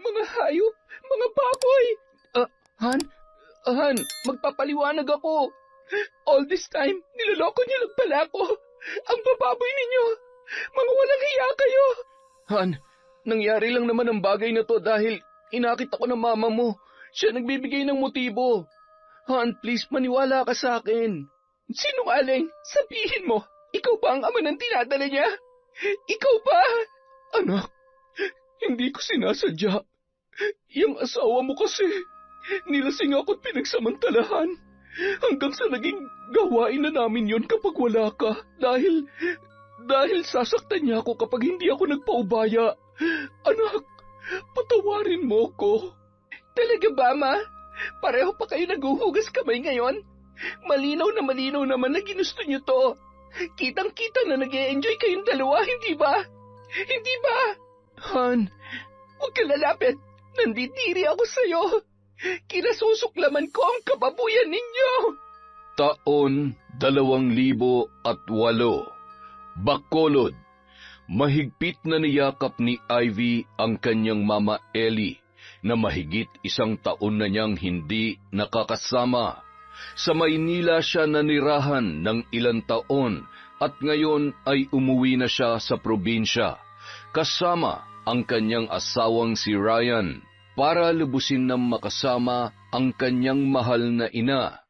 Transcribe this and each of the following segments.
Mga hayop! Mga baboy! Han? Han, magpapaliwanag ako. All this time, niloloko niyo lang pala ako. Ang bababoy ninyo! Mga walang hiya kayo! Han, nangyari lang naman ang bagay na to dahil inakit ako ng mama mo. Siya nagbibigay ng motibo. Han, please maniwala ka sa akin. Sinungaling, sabihin mo, ikaw ba ang ama ng tinadala niya? Ikaw ba? Anak, hindi ko sinasadya. Yung asawa mo kasi, nilasing ako't pinagsamantalahan. Hanggang sa naging gawain na namin yon kapag wala ka. Dahil sasaktan niya ako kapag hindi ako nagpaubaya. Anak, patawarin mo ko. Talaga ba, Ma? Pareho pa kayo naguhugas kamay ngayon? Malinaw naman na ginusto niyo to. Kitang-kita na nag-e-enjoy kayong dalawa, hindi ba? Hindi ba? Han, huwag ka lalapit. Nandidiri ako sa'yo. Kinasusuklaman ko ang kababuyan ninyo. Taon 2008. Bacolod. Mahigpit na niyakap ni Ivy ang kanyang mama Ellie na mahigit 1 taon na niyang hindi nakakasama. Sa Maynila siya nanirahan ng ilang taon at ngayon ay umuwi na siya sa probinsya kasama ang kanyang asawang si Ryan para lubusin ng makasama ang kanyang mahal na ina.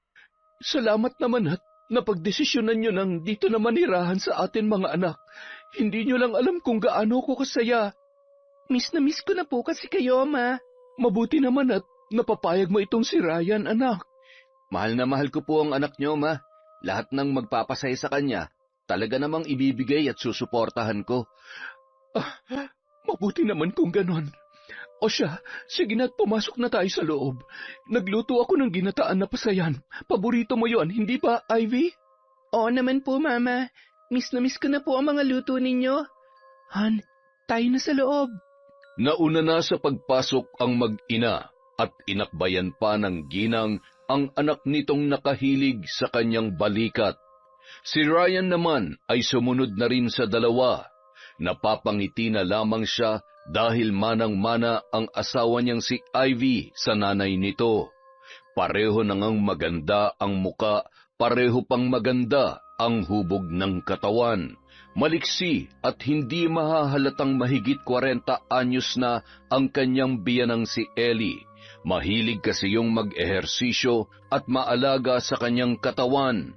Salamat naman at napagdesisyonan nyo nang dito na manirahan sa atin mga anak. Hindi nyo lang alam kung gaano ko kasaya. Miss na miss ko na po kasi kayo, Ma. Mabuti naman at napapayag mo itong si Ryan, anak. Mahal na mahal ko po ang anak nyo, Ma. Lahat ng magpapasaya sa kanya, talaga namang ibibigay at susuportahan ko. Mabuti naman kung ganon. O siya, sige na't pumasok na tayo sa loob. Nagluto ako ng ginataan na pasayan. Paborito mo yon, hindi ba, Ivy? Oo naman po, Mama. Miss na miss ko na po ang mga luto ninyo. Han, tayo na sa loob. Nauna na sa pagpasok ang mag-ina at inakbayan pa ng ginang ang anak nitong nakahilig sa kanyang balikat. Si Ryan naman ay sumunod na rin sa dalawa. Napapangiti na lamang siya dahil manang-mana ang asawa niyang si Ivy sa nanay nito. Pareho nang maganda ang muka, pareho pang maganda ang hubog ng katawan. Maliksi at hindi mahahalatang mahigit 40 anyos na ang kanyang biyanang si Ellie. Mahilig kasi yung mag-ehersisyo at maalaga sa kanyang katawan.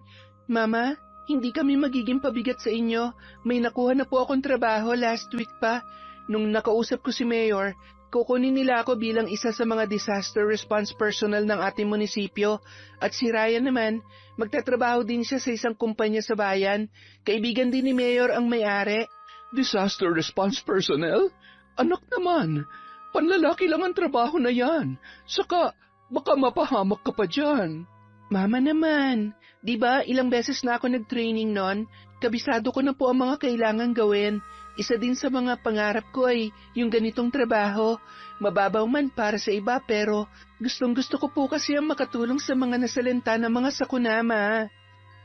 Mama, hindi kami magiging pabigat sa inyo. May nakuha na po akong trabaho last week pa. Nung nakausap ko si Mayor, kukunin nila ako bilang isa sa mga disaster response personnel ng ating munisipyo. At si Ryan naman, magtatrabaho din siya sa isang kumpanya sa bayan. Kaibigan din ni Mayor ang may-ari. Disaster response personnel? Anak naman, panlalaki lang ang trabaho na yan. Saka, baka mapahamak ka pa dyan. Mama naman, di ba ilang beses na ako nag-training nun? Kabisado ko na po ang mga kailangan gawin. Isa din sa mga pangarap ko ay yung ganitong trabaho. Mababaw man para sa iba pero gustong-gusto ko po kasi ang makatulong sa mga nasalanta ng mga sakunama.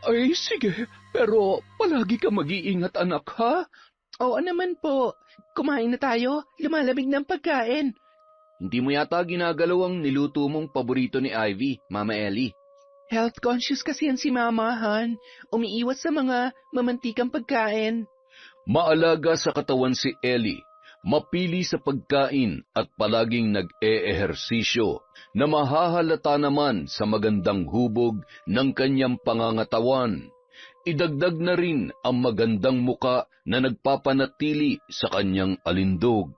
Ay sige, pero palagi ka mag-iingat anak ha? Oo naman po. Kumain na tayo, lumalamig ng pagkain. Hindi mo yata ginagalaw ang niluto mong paborito ni Ivy, Mama Ellie. Health conscious kasi yan si Mama, Han. Umiiwas sa mga mamantikang pagkain. Maalaga sa katawan si Ellie, mapili sa pagkain at palaging nag-e-ehersisyo na mahahalata naman sa magandang hubog ng kanyang pangangatawan. Idagdag na rin ang magandang muka na nagpapanatili sa kanyang alindog.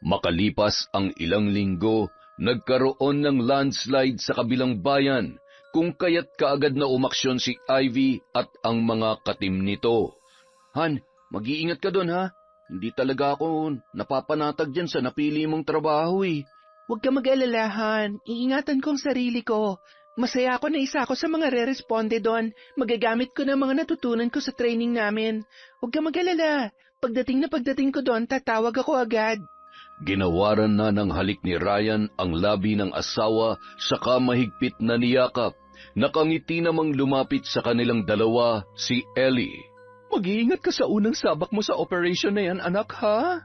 Makalipas ang ilang linggo, nagkaroon ng landslide sa kabilang bayan kung kaya't kaagad na umaksyon si Ivy at ang mga katim nito. Han, mag-iingat ka doon ha. Hindi talaga ako napapanatag dyan sa napili mong trabaho eh. Huwag ka mag-alala, Han. Iingatan ko ang sarili ko. Masaya ako na isa ako sa mga re-responde doon. Magagamit ko na mga natutunan ko sa training namin. Huwag ka mag-alala. Pagdating ko doon, tatawag ako agad. Ginawaran na ng halik ni Ryan ang labi ng asawa saka mahigpit na niyakap. Nakangiti namang lumapit sa kanilang dalawa si Ellie. Mag-iingat ka sa unang sabak mo sa operation na yan, anak, ha?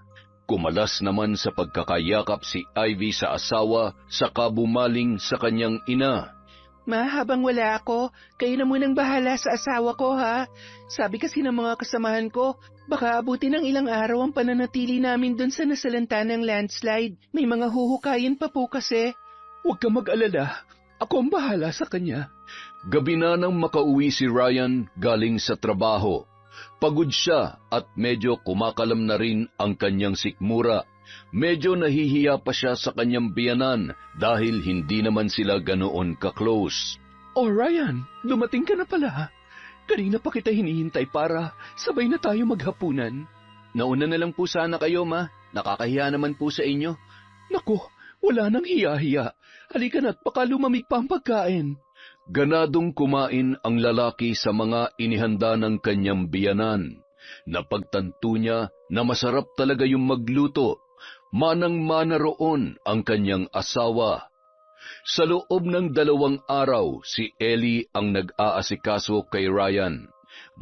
Kumalas naman sa pagkakayakap si Ivy sa asawa saka bumaling sa kanyang ina. Ma, habang wala ako, kayo na munang bahala sa asawa ko, ha? Sabi kasi ng mga kasamahan ko, baka abutin ng ilang araw ang pananatili namin doon sa nasalanta ng landslide. May mga huhukayin pa po kasi. Huwag ka mag-alala. Ako ang bahala sa kanya. Gabi na nang makauwi si Ryan galing sa trabaho. Pagod siya at medyo kumakalam na rin ang kanyang sikmura. Medyo nahihiya pa siya sa kanyang biyanan dahil hindi naman sila ganoon ka-close. Oh Ryan, dumating ka na pala. Kanina pa kita hinihintay para sabay na tayo maghapunan. Nauna na lang po sana kayo, ma. Nakakahiya naman po sa inyo. Naku, wala nang hiya-hiya. Halika na't baka lumamig pa ang pagkain. Ganadong kumain ang lalaki sa mga inihanda ng kanyang biyanan. Napagtanto niya na masarap talaga yung magluto. Manang-mana roon ang kanyang asawa. Sa loob ng 2 araw, si Ellie ang nag-aasikaso kay Ryan.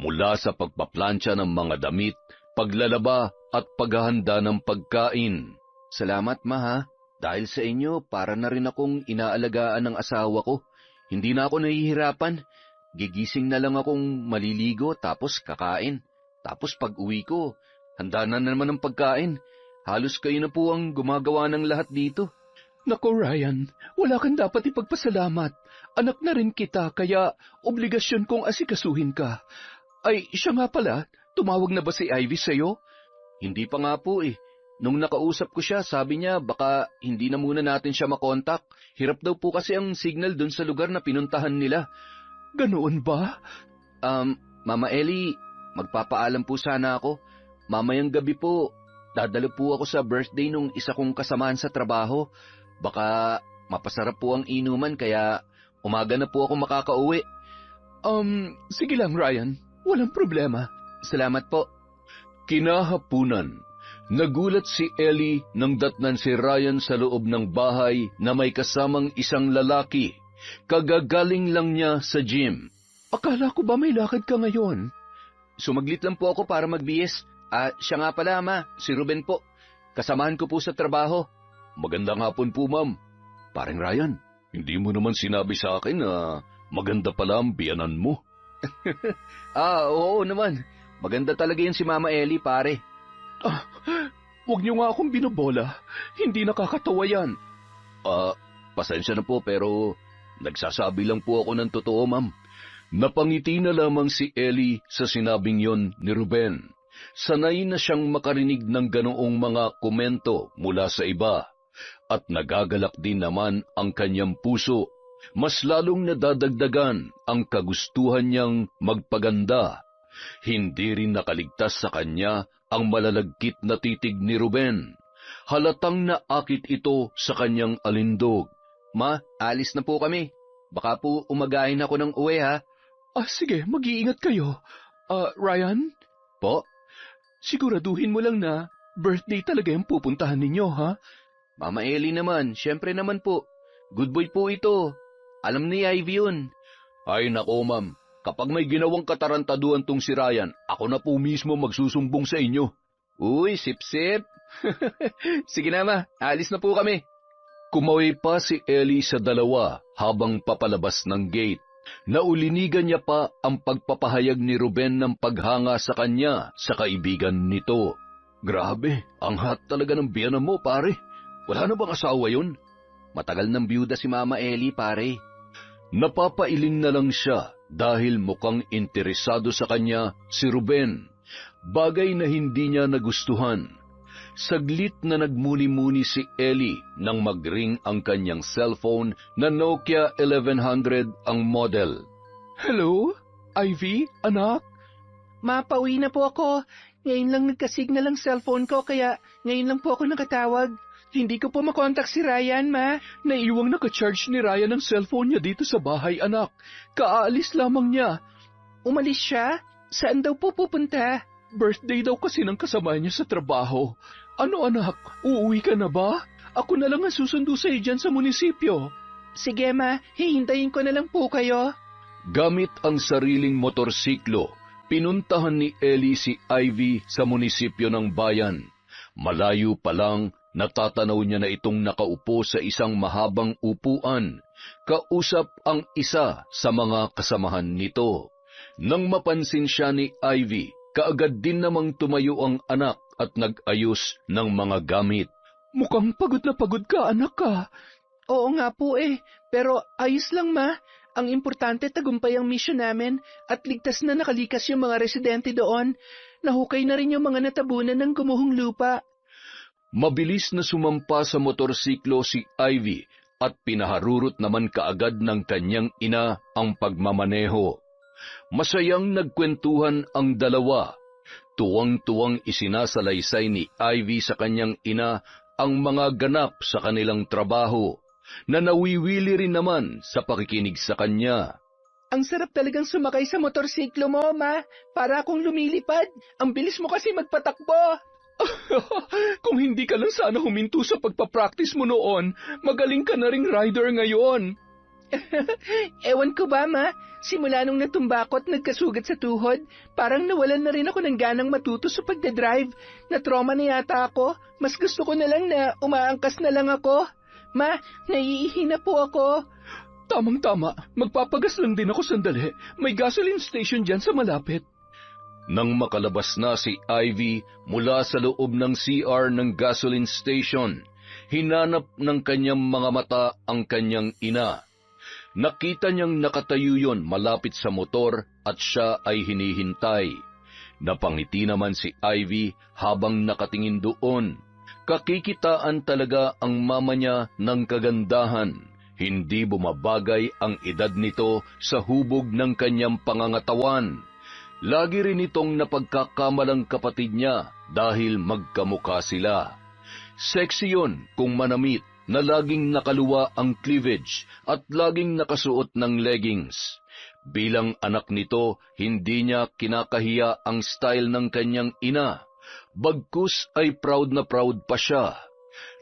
Mula sa pagpaplansya ng mga damit, paglalaba at paghahanda ng pagkain. Salamat, ma, ha? Dahil sa inyo, para na rin akong inaalagaan ng asawa ko. Hindi na ako nahihirapan. Gigising na lang akong maliligo tapos kakain. Tapos pag uwi ko, handa na naman ang pagkain. Halos kayo na po ang gumagawa ng lahat dito. Naku Ryan, wala kang dapat ipagpasalamat. Anak na rin kita kaya obligasyon kong asikasuhin ka. Ay, siya nga pala, tumawag na ba si Ivy sa'yo? Hindi pa nga po eh. Nung nakausap ko siya, sabi niya baka hindi na muna natin siya makontak. Hirap daw po kasi ang signal dun sa lugar na pinuntahan nila. Ganoon ba? Mama Ellie, magpapaalam po sana ako. Mamayang gabi po, dadalo po ako sa birthday nung isa kong kasamahan sa trabaho. Baka mapasarap po ang inuman kaya umaga na po ako makakauwi. Sige lang Ryan, walang problema. Salamat po. Kinahapunan. Nagulat si Ellie nang datnan si Ryan sa loob ng bahay na may kasamang isang lalaki. Kagagaling lang niya sa gym. Akala ko ba may lakad ka ngayon? Sumaglit lang po ako para magbihis. Siya nga pala, ma, si Ruben po. Kasamahan ko po sa trabaho. Magandang hapon po, ma'am. Parang Ryan, hindi mo naman sinabi sa akin na maganda pala ang biyanan mo. Oo naman. Maganda talaga yan si Mama Ellie, pare. Huwag niyo nga akong binobola. Hindi nakakatawa yan. Pasensya na po pero nagsasabi lang po ako ng totoo, ma'am. Napangiti na lamang si Ellie sa sinabing yon ni Ruben. Sanay na siyang makarinig ng ganoong mga komento mula sa iba. At nagagalak din naman ang kanyang puso. Mas lalong nadadagdagan ang kagustuhan niyang magpaganda. Hindi rin nakaligtas sa kanya ang malalagkit na titig ni Ruben. Halatang naakit ito sa kanyang alindog. Ma, alis na po kami. Baka po umagahin ako ng uwi, ha? Sige, mag-iingat kayo. Ryan? Po? Siguraduhin mo lang na birthday talaga yung pupuntahan ninyo, ha? Mama Ellie naman, syempre naman po. Good boy po ito. Alam ni Ivy yun. Ay nako, ma'am. Kapag may ginawang katarantaduhan tong si Ryan, ako na po mismo magsusumbong sa inyo. Uy, sip-sip. Sige na, ma. Alis na po kami. Kumawi pa si Ellie sa dalawa habang papalabas ng gate. Naulinigan niya pa ang pagpapahayag ni Ruben ng paghanga sa kanya sa kaibigan nito. Grabe, ang hot talaga ng biyanan mo, pare. Wala na bang asawa yun? Matagal ng byuda si Mama Ellie, pare. Napapailing na lang siya dahil mukhang interesado sa kanya si Ruben. Bagay na hindi niya nagustuhan. Saglit na nagmuni-muni si Ellie nang mag-ring ang kanyang cellphone na Nokia 1100 ang model. Hello? Ivy? Anak? Ma, pauwi na po ako. Ngayon lang nagkasignal ang cellphone ko kaya ngayon lang po ako nakatawag. Hindi ko po makontak si Ryan, ma. Naiwang naka-charge ni Ryan ang cellphone niya dito sa bahay, anak. Kaalis lamang niya. Umalis siya? Saan daw po pupunta? Birthday daw kasi ng kasama niya sa trabaho. Ano anak, uuwi ka na ba? Ako na lang ang susundo sa dyan sa munisipyo. Sige ma, hihintayin ko na lang po kayo. Gamit ang sariling motorsiklo, pinuntahan ni Ellie si Ivy sa munisipyo ng bayan. Malayo pa lang, natatanaw niya na itong nakaupo sa isang mahabang upuan, kausap ang isa sa mga kasamahan nito. Nang mapansin siya ni Ivy, kaagad din namang tumayo ang anak at nag-ayos ng mga gamit. Mukhang pagod na pagod ka, anak ka. Oo nga po pero ayos lang ma. Ang importante tagumpay ang mission namin at ligtas na nakalikas yung mga residente doon. Nahukay na rin yung mga natabunan ng gumuhong lupa. Mabilis na sumampa sa motorsiklo si Ivy at pinaharurot naman kaagad ng kanyang ina ang pagmamaneho. Masayang nagkwentuhan ang dalawa. Tuwang-tuwang isinasalaysay ni Ivy sa kanyang ina ang mga ganap sa kanilang trabaho, na nawiwili rin naman sa pakikinig sa kanya. Ang sarap talagang sumakay sa motorsiklo mo, ma. Para akong lumilipad. Ang bilis mo kasi magpatakbo. Kung hindi ka lang sana huminto sa pagpapractice mo noon, magaling ka na ring rider ngayon. Ewan ko ba, ma? Simula nung natumba ako at nagkasugat sa tuhod, parang nawalan na rin ako ng ganang matuto sa pagdadrive. Na-trauma na yata ako. Mas gusto ko na lang na umaangkas na lang ako. Ma, naiihi na po ako. Tamang-tama. Magpapagas lang din ako sandali. May gasoline station dyan sa malapit. Nang makalabas na si Ivy mula sa loob ng CR ng gasoline station, hinanap ng kanyang mga mata ang kanyang ina. Nakita niyang nakatayo yon malapit sa motor at siya ay hinihintay. Napangiti naman si Ivy habang nakatingin doon. Kakikitaan talaga ang mama niya ng kagandahan. Hindi bumabagay ang edad nito sa hubog ng kanyang pangangatawan. Lagi rin itong napagkakamalang kapatid niya dahil magkamukha sila. Sexy yun kung manamit na laging nakaluwa ang cleavage at laging nakasuot ng leggings. Bilang anak nito, hindi niya kinakahiya ang style ng kanyang ina. Bagkus ay proud na proud pa siya.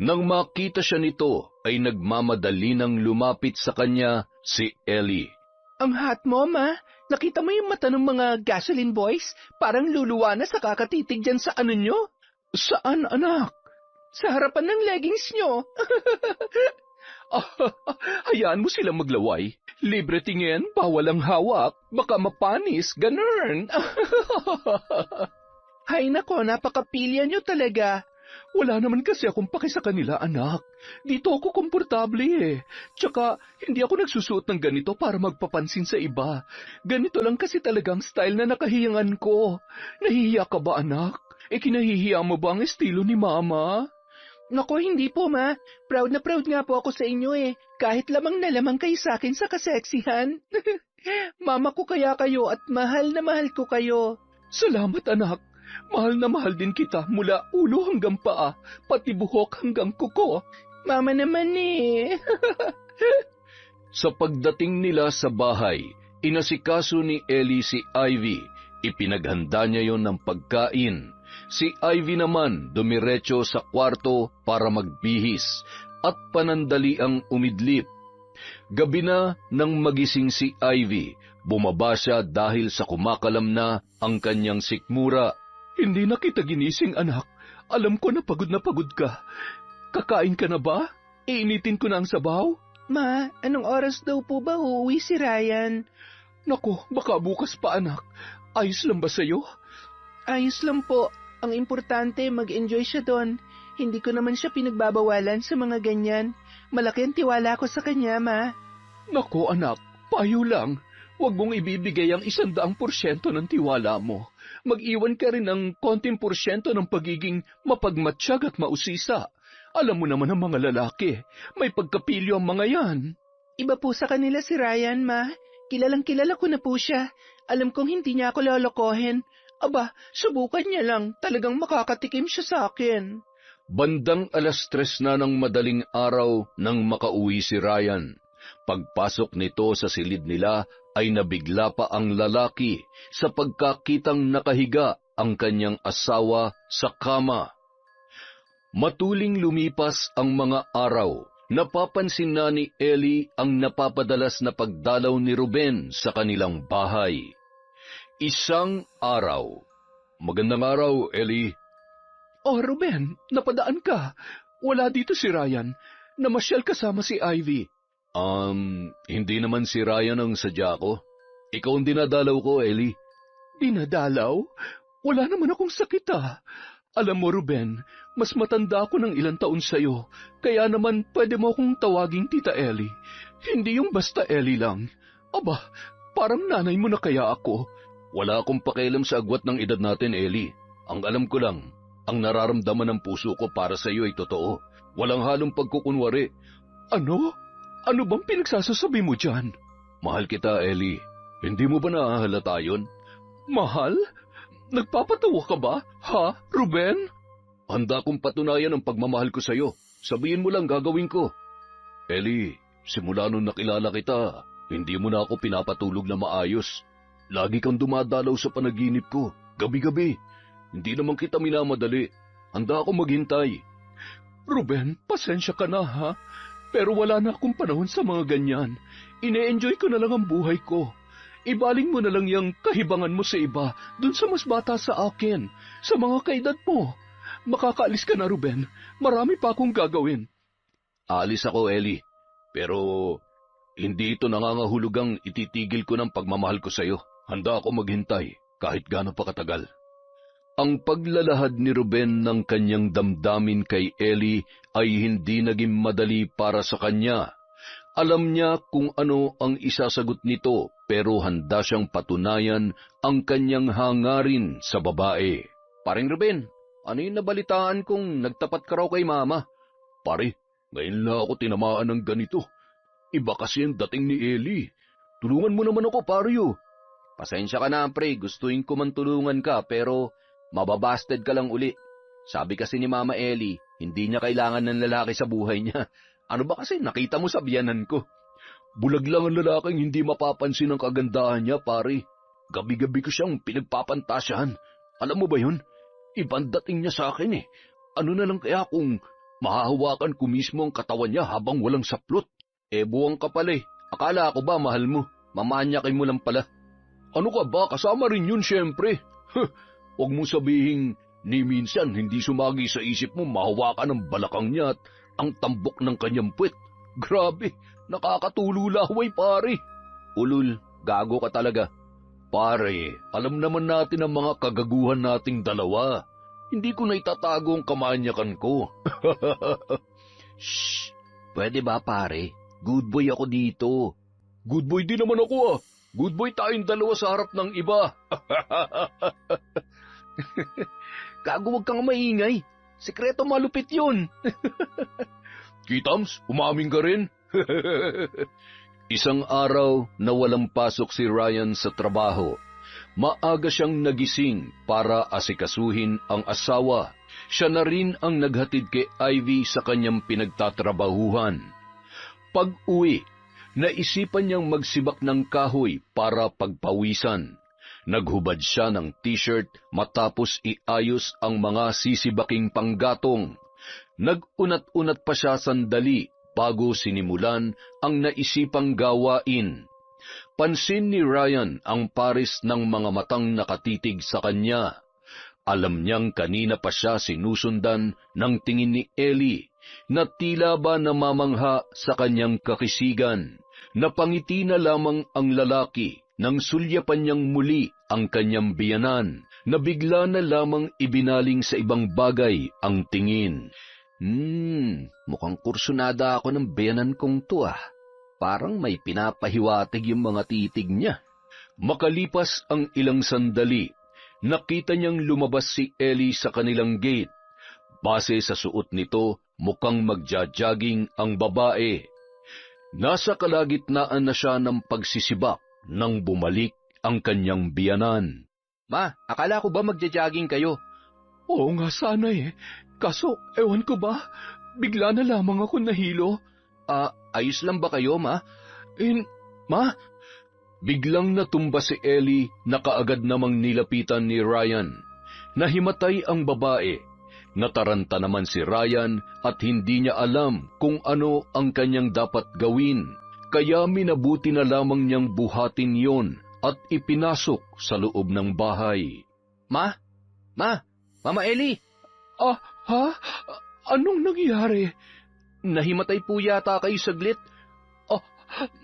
Nang makita siya nito, ay nagmamadali ng lumapit sa kanya si Ellie. Ang hot mo, ma. Nakita mo yung mata ng mga gasoline boys? Parang luluwa na sa kakatitig dyan sa ano nyo? Saan, anak? Sa harapan ng leggings nyo. Hayaan mo silang maglaway. Libre tingin, bawal ang hawak. Baka mapanis, ganun. Hay nako, napakapilya nyo talaga. Wala naman kasi akong paki sa kanila, anak. Dito ako komportable Tsaka, hindi ako nagsusuot ng ganito para magpapansin sa iba. Ganito lang kasi talagang style na nakahiyangan ko. Nahihiya ka ba, anak? Kinahihiya mo ba ang estilo ni Mama? Nako, hindi po, ma. Proud na proud nga po ako sa inyo Kahit lamang na lamang kayo sa akin sa kaseksihan. Mama ko kaya kayo at mahal na mahal ko kayo. Salamat, anak. Mahal na mahal din kita mula ulo hanggang paa, pati buhok hanggang kuko. Mama naman Sa pagdating nila sa bahay, inasikaso ni Ellie si Ivy. Ipinaghanda niya yon ng pagkain. Si Ivy naman dumiretso sa kwarto para magbihis at panandaliang umidlip. Gabi na nang magising si Ivy, bumaba siya dahil sa kumakalam na ang kanyang sikmura. Hindi na kita ginising, anak. Alam ko na pagod ka. Kakain ka na ba? Iinitin ko na ang sabaw? Ma, anong oras daw po ba uuwi si Ryan? Naku, baka bukas pa, anak. Ayos lang ba sa'yo? Ayos lang po. Ang importante, mag-enjoy siya doon. Hindi ko naman siya pinagbabawalan sa mga ganyan. Malaki ang tiwala ko sa kanya, ma. Naku, anak, payo lang. Huwag mong ibibigay ang 100% ng tiwala mo. Mag-iwan ka rin ng konting porsyento ng pagiging mapagmatsyag at mausisa. Alam mo naman ang mga lalaki, may pagkapilyo ang mga yan. Iba po sa kanila si Ryan, ma. Kilalang kilala ko na po siya. Alam kong hindi niya ako lolokohin. Aba, subukan niya lang. Talagang makakatikim siya sa akin. Bandang 3:00 na ng madaling araw nang makauwi si Ryan. Pagpasok nito sa silid nila ay nabigla pa ang lalaki sa pagkakitang nakahiga ang kanyang asawa sa kama. Matuling lumipas ang mga araw. Napapansin na ni Ellie ang napapadalas na pagdalaw ni Ruben sa kanilang bahay. Isang araw. Magandang araw, Ellie. Oh, Ruben, napadaan ka. Wala dito si Ryan. Namasyal kasama si Ivy. Hindi naman si Ryan ang sadya ko. Ikaw ang dinadalaw ko, Ellie. Dinadalaw? Wala naman akong sakit ah. Alam mo, Ruben, mas matanda ako ng ilang taon sa'yo. Kaya naman pwede mo akong tawaging Tita Ellie. Hindi yung basta Ellie lang. Aba, parang nanay mo na kaya ako. Wala akong pakialam sa agwat ng edad natin, Ellie. Ang alam ko lang, ang nararamdaman ng puso ko para sa iyo ay totoo. Walang halong pagkukunwari. Ano? Ano bang pinagsasasabi mo dyan? Mahal kita, Ellie. Hindi mo ba nahahalata yun? Mahal? Nagpapatawa ka ba? Ha, Ruben? Handa kong patunayan ang pagmamahal ko sa iyo. Sabihin mo lang gagawin ko. Ellie, simula nung nakilala kita, hindi mo na ako pinapatulog na maayos. Lagi kang dumadalaw sa panaginip ko, gabi-gabi. Hindi naman kita minamadali. Handa akong maghintay. Ruben, pasensya ka na ha. Pero wala na akong panahon sa mga ganyan. Ine-enjoy ko na lang ang buhay ko. Ibaling mo na lang yung kahibangan mo sa iba, dun sa mas bata sa akin, sa mga kaedad mo. Makakaalis ka na, Ruben. Marami pa akong gagawin. Aalis ako, Ellie. Pero hindi ito nangangahulugang ititigil ko ng pagmamahal ko sa iyo. Handa ako maghintay kahit gaano pa katagal. Ang paglalahad ni Ruben ng kanyang damdamin kay Ellie ay hindi naging madali para sa kanya. Alam niya kung ano ang isasagot nito pero handa siyang patunayan ang kanyang hangarin sa babae. Paring Ruben, ano yung nabalitaan kung nagtapat ka raw kay Mama? Pare, ngayon lang ako tinamaan ng ganito. Iba kasi ang dating ni Ellie. Tulungan mo naman ako, pareyo. Pasensya ka na, pre. Gustuin ko man tulungan ka pero mababasted ka lang uli. Sabi kasi ni Mama Ellie, hindi niya kailangan ng lalaki sa buhay niya. Ano ba kasi nakita mo sa biyanan ko? Bulag lang ang lalaking hindi mapapansin ang kagandahan niya, pare. Gabi-gabi ko siyang pinagpapantasyahan. Alam mo ba yun? Ibang dating niya sa akin eh. Ano na lang kaya kung mahahawakan ko mismo ang katawan niya habang walang saplot? Buwang ka pala eh. Akala ko ba mahal mo? Mamanyakin mo lang pala. Ano ka ba? Kasama rin yun siyempre. Huwag mo sabihin ni minsan hindi sumagi sa isip mo mahawakan ang balakang niya at ang tambok ng kanyang puwet. Grabe, nakakatululaway pare. Ulul, gago ka talaga. Pare, alam naman natin ang mga kagaguhan nating dalawa. Hindi ko na itatago ang kamanyakan ko. Shh, pwede ba pare? Good boy ako dito. Good boy din naman ako ah. Good boy tayong dalawa sa harap ng iba. Gago, wag kang maingay. Sekreto malupit yun. Kitams, umaming ka rin. Isang araw na walang pasok si Ryan sa trabaho. Maaga siyang nagising para asikasuhin ang asawa. Siya na rin ang naghatid kay Ivy sa kanyang pinagtatrabahuhan. Pag-uwi, naisipan niyang magsibak ng kahoy para pagpawisan. Naghubad siya ng t-shirt matapos iayos ang mga sisibaking panggatong. Nag-unat-unat pa siya sandali bago sinimulan ang naisipang gawain. Pansin ni Ryan ang pares ng mga matang nakatitig sa kanya. Alam niyang kanina pa siya sinusundan ng tingin ni Ellie na tila ba namamangha sa kanyang kakisigan. Napangiti na lamang ang lalaki nang sulyapan niyang muli ang kanyang biyanan, na bigla na lamang ibinaling sa ibang bagay ang tingin. Mukhang kursunada ako ng biyanan kong to ah. Parang may pinapahiwatig yung mga titig niya. Makalipas ang ilang sandali, nakita niyang lumabas si Ellie sa kanilang gate. Base sa suot nito, mukhang magja-jogging ang babae. Nasa kalagitnaan na siya ng pagsisibak nang bumalik ang kanyang biyanan. Ma, akala ko ba magja-jogging kayo? Oo nga sana eh. Kaso, ewan ko ba, bigla na lamang ako nahilo. Ayos lang ba kayo, ma? Ma? Biglang natumba si Ellie na kaagad namang nilapitan ni Ryan. Nahimatay ang babae. Nataranta naman si Ryan at hindi niya alam kung ano ang kanyang dapat gawin. Kaya minabuti na lamang niyang buhatin yon at ipinasok sa loob ng bahay. Ma? Mama Ellie? Ha? Anong nangyari? Nahimatay po yata kayo saglit. Ah,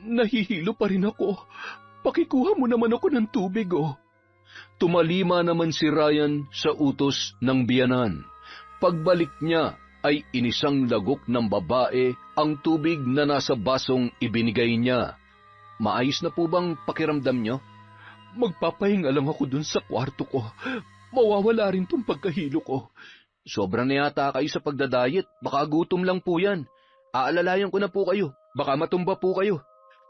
Nahihilo pa rin ako. Pakikuha mo naman ako ng tubig, oh. Tumalima naman si Ryan sa utos ng biyanan. Pagbalik niya ay inisang lagok ng babae ang tubig na nasa basong ibinigay niya. Maayos na po bang pakiramdam niyo? Magpapahinga lang ako dun sa kwarto ko. Mawawala rin tong pagkahilo ko. Sobra na yata kayo sa pagdadayet. Baka gutom lang po yan. Aalalayan ko na po kayo. Baka matumba po kayo.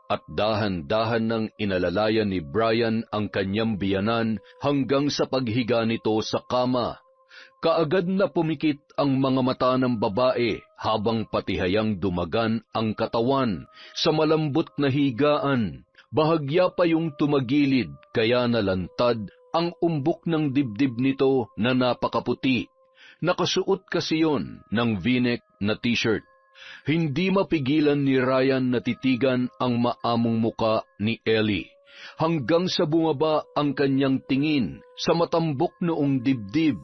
At dahan-dahan nang inalalayan ni Brian ang kanyang biyanan hanggang sa paghiga nito sa kama. Kaagad na pumikit ang mga mata ng babae habang patihayang dumagan ang katawan sa malambot na higaan. Bahagya pa yung tumagilid kaya nalantad ang umbok ng dibdib nito na napakaputi. Nakasuot kasi yon ng V-neck na t-shirt. Hindi mapigilan ni Ryan na titigan ang maamong muka ni Ellie, hanggang sa bumaba ang kanyang tingin sa matambok noong dibdib.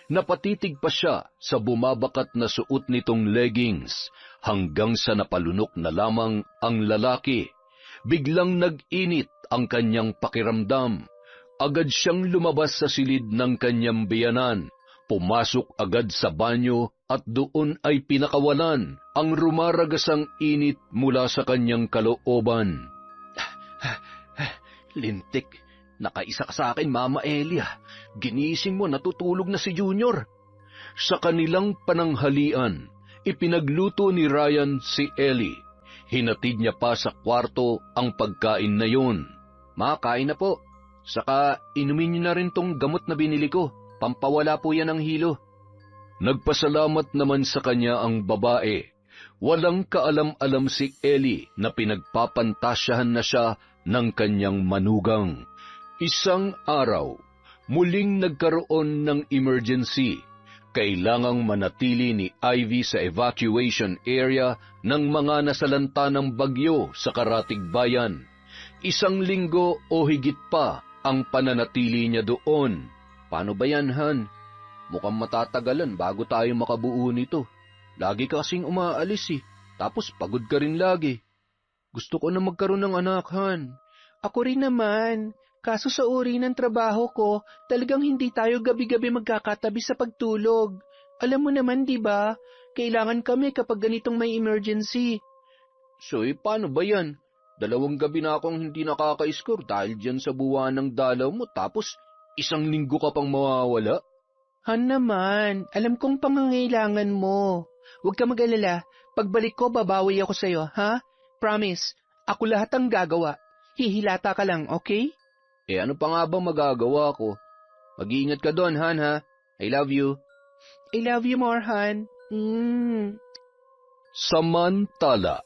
Napatitig pa siya sa bumabakat na suot nitong leggings, hanggang sa napalunok na lamang ang lalaki. Biglang nag-init ang kanyang pakiramdam. Agad siyang lumabas sa silid ng kanyang biyanan. Pumasok agad sa banyo at doon ay pinakawalan ang rumaragasang init mula sa kanyang kalooban. Lintik, nakaisa ka sa akin, Mama Elia. Ginising mo, natutulog na si Junior. Sa kanilang pananghalian, ipinagluto ni Ryan si Ellie. Hinatid niya pa sa kwarto ang pagkain na yun. Ma, kain na po. Saka inumin niyo na rin tong gamot na binili ko. Pampawala po yan ng hilo. Nagpasalamat naman sa kanya ang babae. Walang kaalam-alam si Ellie na pinagpapantasyahan na siya ng kanyang manugang. Isang araw, muling nagkaroon ng emergency. Kailangang manatili ni Ivy sa evacuation area ng mga nasalanta ng bagyo sa karatig bayan. 1 linggo o higit pa ang pananatili niya doon. Paano ba yan, Han? Mukhang matatagalan bago tayo makabuo nito. Lagi ka kasing umaalis eh. Tapos pagod ka rin lagi. Gusto ko na magkaroon ng anak, Han. Ako rin naman. Kaso sa uri ng trabaho ko, talagang hindi tayo gabi-gabi magkakatabi sa pagtulog. Alam mo naman, di ba? Kailangan kami kapag ganitong may emergency. So, paano ba yan? 2 gabi na akong hindi nakaka-score dahil dyan sa buwan ng dalaw mo, tapos 1 linggo ka pang mawawala? Han naman, alam kong pangangailangan mo. Huwag ka mag-alala, pagbalik ko babawi ako sa'yo, ha? Promise, ako lahat ang gagawa. Hihilata ka lang, okay? Ano pa nga bang magagawa ko? Mag-iingat ka doon, Han, ha? I love you. I love you more, Han. Samantala,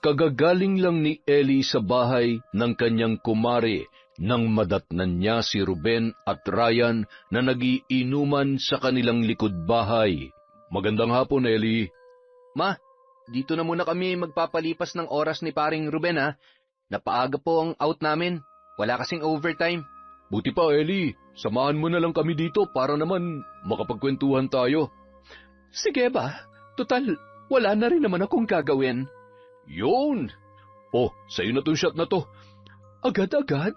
kagagaling lang ni Ellie sa bahay ng kanyang kumare nang madatnan niya si Ruben at Ryan na nagiinuman sa kanilang likod bahay. Magandang hapon, Ellie. Ma, dito na muna kami magpapalipas ng oras ni paring Ruben, ha? Napaaga po ang out namin. Wala kasing overtime. Buti pa, Ellie. Samahan mo na lang kami dito para naman makapagkwentuhan tayo. Sige ba? Total, wala na rin naman akong gagawin. Yun! Oh, sa'yo na tong shot na to. Agad-agad?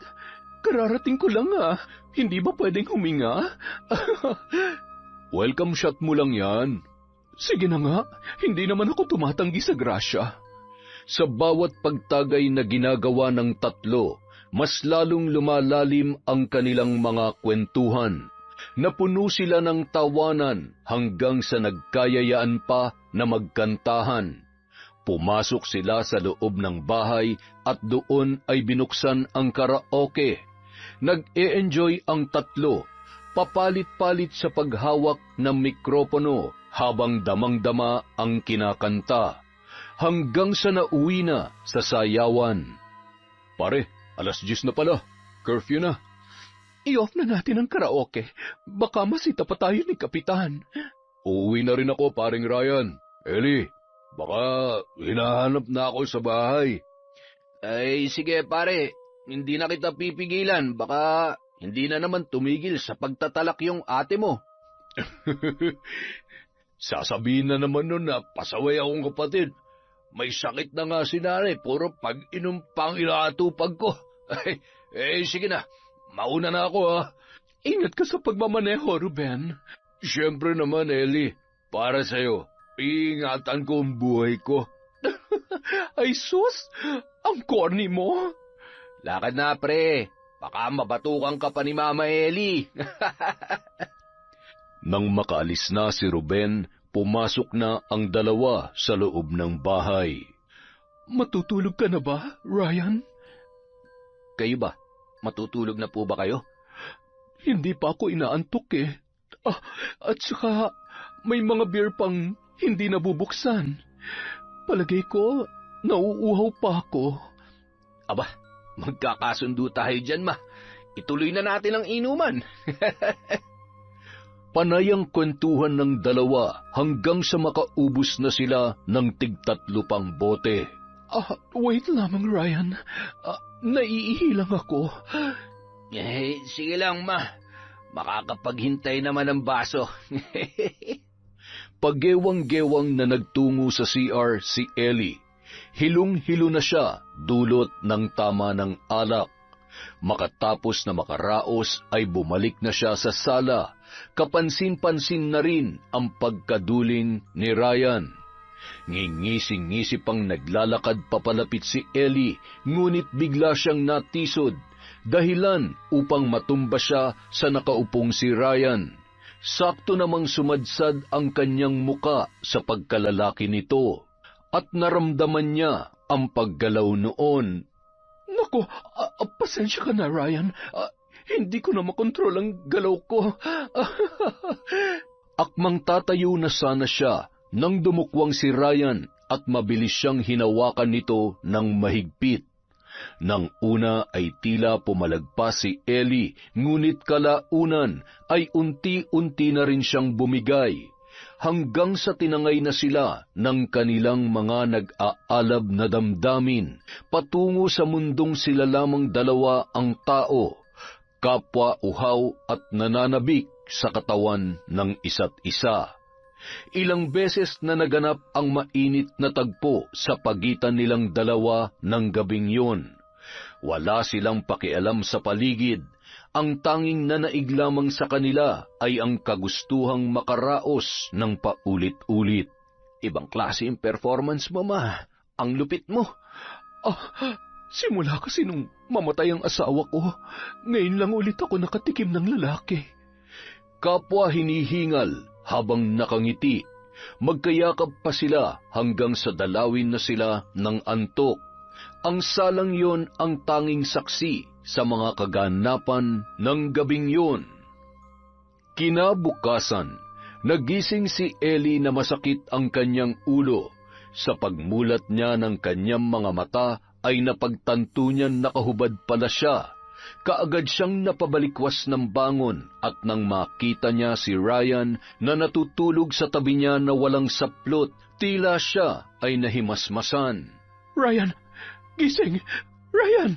Kararating ko lang Hindi ba pwedeng huminga? Welcome shot mo lang yan. Sige na nga, hindi naman ako tumatanggi sa grasya. Sa bawat pagtagay na ginagawa ng tatlo, mas lalong lumalalim ang kanilang mga kwentuhan. Napuno sila ng tawanan hanggang sa nagkayayaan pa na magkantahan. Pumasok sila sa loob ng bahay at doon ay binuksan ang karaoke. Nag-e-enjoy ang tatlo, papalit-palit sa paghawak ng mikropono habang damang-dama ang kinakanta, hanggang sa nauwi na sa sayawan. Pare, 10:00 na pala. Curfew na. I-off na natin ang karaoke. Baka masita pa tayo ni Kapitan. Uuwi na rin ako, paring Ryan. Ellie, baka hinahanap na ako sa bahay. Ay, sige pare. Hindi na kita pipigilan. Baka hindi na naman tumigil sa pagtatalak yung ate mo. Sasabihin na naman nun na pasaway akong kapatid. May sakit na nga si nanay, puro pag-inom pang inaatupag ko. Sige na, mauna na ako ha. Ingat ka sa pagmamaneho, Ruben. Siyempre naman, Ellie, para sa'yo, iingatan ko ang buhay ko. Ay sus, ang corny mo. Lakad na, pre. Baka mabatukan ka pa ni Mama Ellie. Nang makaalis na si Ruben, pumasok na ang dalawa sa loob ng bahay. Matutulog ka na ba, Ryan? Kayo ba? Matutulog na po ba kayo? Hindi pa ako inaantok eh. At saka may mga beer pang hindi nabubuksan. Palagay ko, nauuhaw pa ako. Aba, magkakasundo tayo dyan, ma. Ituloy na natin ang inuman. Panayang kwentuhan ng dalawa hanggang sa makaubos na sila ng tig-3 pang bote. Wait lamang, Ryan. Naiihi lang ako. Sige lang, ma. Makakapaghintay naman ang baso. Paggewang-gewang na nagtungo sa CR si Ellie. Hilong-hilo na siya dulot ng tama ng alak. Makatapos na makaraos ay bumalik na siya sa sala. Kapansin-pansin na rin ang pagkaduling ni Ryan. Ngingisi-ngisi pang naglalakad papalapit si Ellie, ngunit bigla siyang natisod, dahilan upang matumba siya sa nakaupong si Ryan. Sakto namang sumadsad ang kanyang muka sa pagkalalaki nito, at naramdaman niya ang paggalaw noon. Naku, pasensya ka na, Ryan. Hindi ko na makontrol ang galaw ko. Akmang tatayo na sana siya nang dumukwang si Ryan at mabilis siyang hinawakan nito ng mahigpit. Nang una ay tila pumalagpas si Ellie, ngunit kalaunan ay unti-unti na rin siyang bumigay, hanggang sa tinangay na sila ng kanilang mga nag-aalab na damdamin, patungo sa mundong sila lamang dalawa ang tao, kapwa uhaw at nananabik sa katawan ng isa't isa. Ilang beses na naganap ang mainit na tagpo sa pagitan nilang dalawa ng gabing yun. Wala silang pakialam sa paligid. Ang tanging nanaig lamang sa kanila ay ang kagustuhang makaraos ng paulit-ulit. Ibang klase yung performance mo, ma. Ang lupit mo. Simula kasi nung mamatay ang asawa ko, ngayon lang ulit ako nakatikim ng lalaki. Kapwa hinihingal habang nakangiti, magkayakap pa sila hanggang sa dalawin na sila ng antok. Ang salang yon ang tanging saksi sa mga kaganapan ng gabing yon. Kinabukasan, nagising si Ellie na masakit ang kanyang ulo. Sa pagmulat niya ng kanyang mga mata ay napagtanto niyan nakahubad pala siya. Kaagad siyang napabalikwas ng bangon at nang makita niya si Ryan na natutulog sa tabi niya na walang saplot, tila siya ay nahimasmasan. Ryan! Gising! Ryan!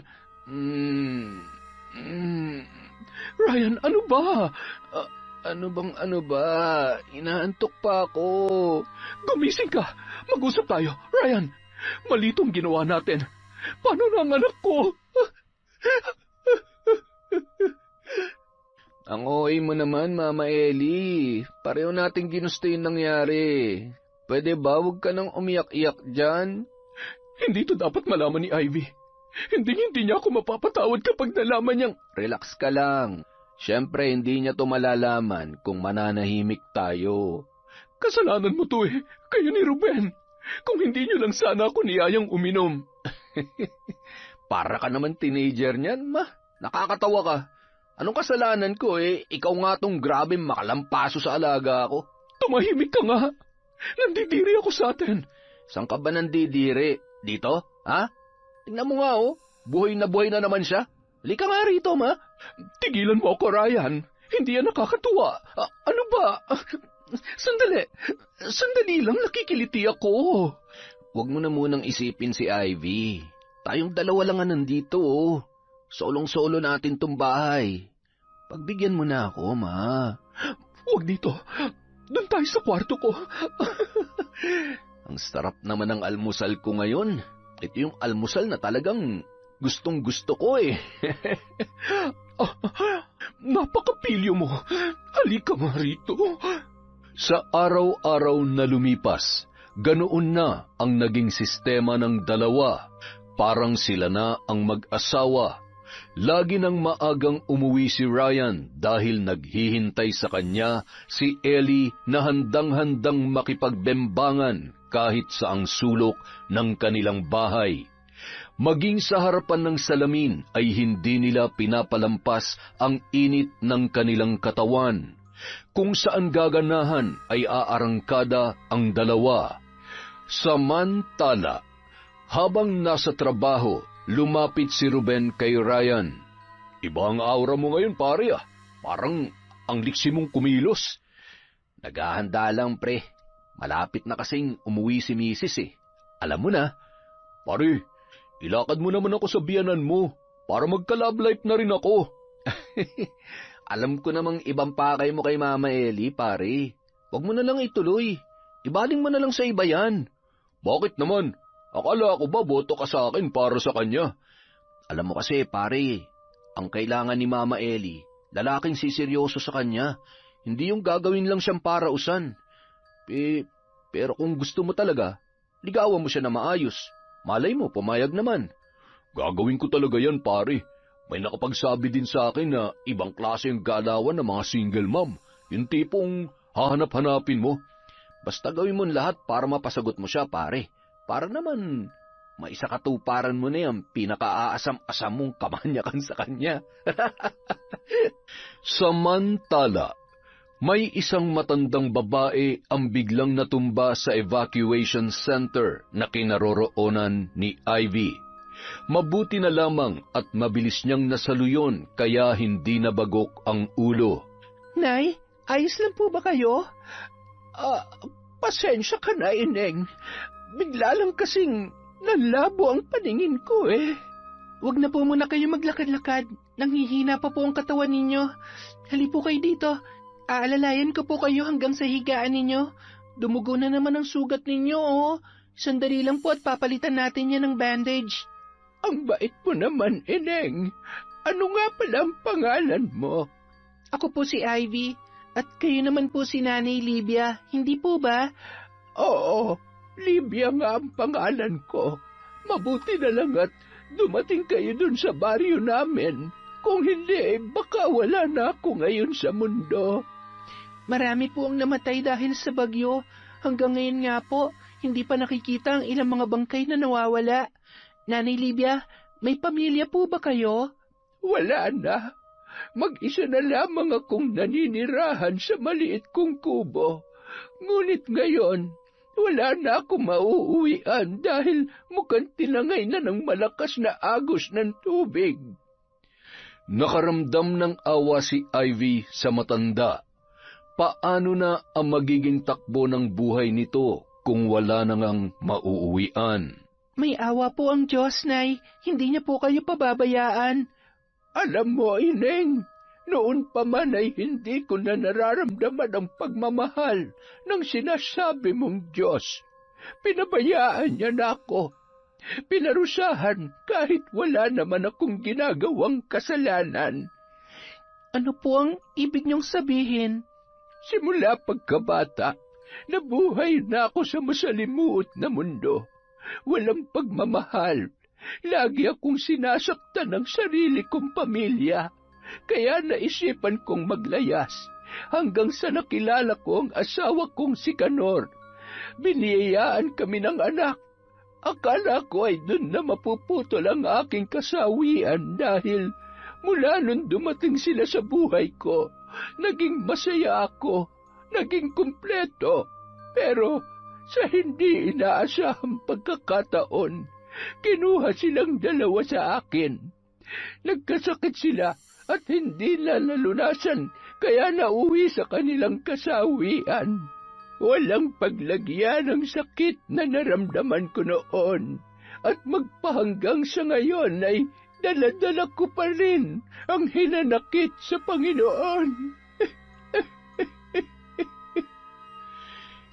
Ryan, ano ba? Ano ba? Inaantok pa ako. Gumising ka! Mag-usap tayo, Ryan! Malitong ginawa natin. Paano na ang anak ko? Ang OA mo naman, Mama Ellie. Pareho nating ginusto yung nangyari. Pwede ba huwag ka nang umiyak-iyak dyan? Hindi to dapat malaman ni Ivy. Hindi niya ako mapapatawad kapag nalaman niyang... Relax ka lang. Siyempre, hindi niya to malalaman kung mananahimik tayo. Kasalanan mo to eh. Kayo ni Ruben. Kung hindi niyo lang sana ako niyayang uminom. Para ka naman teenager niyan, ma. Nakakatawa ka. Anong kasalanan ko eh? Ikaw nga tong grabe makalampaso sa alaga ko. Tumahimik ka nga. Nandidiri ako sa atin. Saan ka ba nandidiri? Dito? Ha? Tingnan mo nga oh. Buhay na naman siya. Halika nga rito, ma. Tigilan mo ako, Ryan. Hindi yan nakakatuwa. Ano ba? Sandali lang, nakikiliti ako. Huwag mo na munang isipin si Ivy. Tayong dalawa lang nga nandito oh. Solong-solo natin tong bahay. Pagbigyan mo na ako, ma. Huwag dito. Doon tayo sa kwarto ko. Ang sarap naman ng almusal ko ngayon. Ito yung almusal na talagang gustong-gusto ko eh. Napakapilyo mo. Halika nga rito. Sa araw-araw na lumipas, ganoon na ang naging sistema ng dalawa. Parang sila na ang mag-asawa. Lagi nang maagang umuwi si Ryan dahil naghihintay sa kanya si Ellie na handang-handang makipagbembangan kahit saang sulok ng kanilang bahay. Maging sa harapan ng salamin ay hindi nila pinapalampas ang init ng kanilang katawan. Kung saan gaganahan ay aarangkada ang dalawa. Samantala, habang nasa trabaho, lumapit si Ruben kay Ryan. Iba ang aura mo ngayon, pare ah. Parang ang liksi mong kumilos. Naghahanda lang, pre. Malapit na kasing umuwi si Mrs. eh. Alam mo na. Pare, ilakad mo naman ako sa biyanan mo para magka-love life na rin ako. Alam ko namang ibang pakay mo kay Mama Ellie, pare. Huwag mo na lang ituloy. Ibaling mo na lang sa iba yan. Bakit naman? Akala ko ba boto ka sa akin para sa kanya? Alam mo kasi, pare, ang kailangan ni Mama Ellie, lalaking siseryoso sa kanya. Hindi yung gagawin lang siyang parausan. Pero kung gusto mo talaga, ligawan mo siya na maayos. Malay mo, pumayag naman. Gagawin ko talaga yan, pare. May nakapagsabi din sa akin na ibang klase yung galawan ng mga single mom. Yung tipong hahanap-hanapin mo. Basta gawin mo lahat para mapasagot mo siya, pare. Para naman maisakatuparan mo na yung pinaka-aasam-asam mong kamanyakan sa kanya. Samantala, may isang matandang babae ang biglang natumba sa evacuation center na kinaroroonan ni Ivy. Mabuti na lamang at mabilis niyang nasaluyon kaya hindi nabagok ang ulo. Nay, ayos lang po ba kayo? Pasensya ka na, Ineng. Bigla lang kasing nalabo ang paningin ko eh. Huwag na po muna kayo maglakad-lakad. Nanghihina pa po ang katawan ninyo. Hali po kayo dito. Aalalayan ko po kayo hanggang sa higaan ninyo. Dumugo na naman ang sugat ninyo, oh. Sandali lang po at papalitan natin yan ng bandage. Ang bait mo naman, Ineng. Ano nga pala ang pangalan mo? Ako po si Ivy. At kayo naman po si Nanay Libya. Hindi po ba? Oo, Libya nga ang pangalan ko. Mabuti na lang at dumating kayo dun sa baryo namin. Kung hindi, baka wala na ako ngayon sa mundo. Marami po ang namatay dahil sa bagyo. Hanggang ngayon nga po, hindi pa nakikita ang ilang mga bangkay na nawawala. Nanay Libya, may pamilya po ba kayo? Wala na. Mag-isa na lamang akong naninirahan sa maliit kong kubo. Ngunit ngayon, wala na akong mauuwian dahil mukhang tinangay na ng malakas na agos ng tubig. Nakaramdam ng awa si Ivy sa matanda. Paano na ang magiging takbo ng buhay nito kung wala na ngang mauuwian? May awa po ang Diyos, Nay. Hindi niya po kayo pababayaan. Alam mo, Ineng, noon pa man ay hindi ko na nararamdaman ang pagmamahal ng sinasabi mong Diyos. Pinabayaan niya na ako. Pinarusahan kahit wala naman akong ginagawang kasalanan. Ano po ang ibig niyong sabihin? Simula pagkabata, nabuhay na ako sa masalimuot na mundo. Walang pagmamahal. Lagi akong sinasaktan ng sarili kong pamilya. Kaya naisipan kong maglayas hanggang sa nakilala ko ang asawa kong si Canor. Biniyayaan kami ng anak. Akala ko ay dun na mapuputol ang aking kasawian dahil mula nun dumating sila sa buhay ko, naging masaya ako, naging kumpleto. Pero sa hindi inaasahang pagkakataon, kinuha silang dalawa sa akin. Nagkasakit sila at hindi na nalunasan kaya nauwi sa kanilang kasawian. Walang paglagyan ng sakit na naramdaman ko noon at magpahanggang sa ngayon ay dala-dala ko pa rin ang hinanakit sa Panginoon.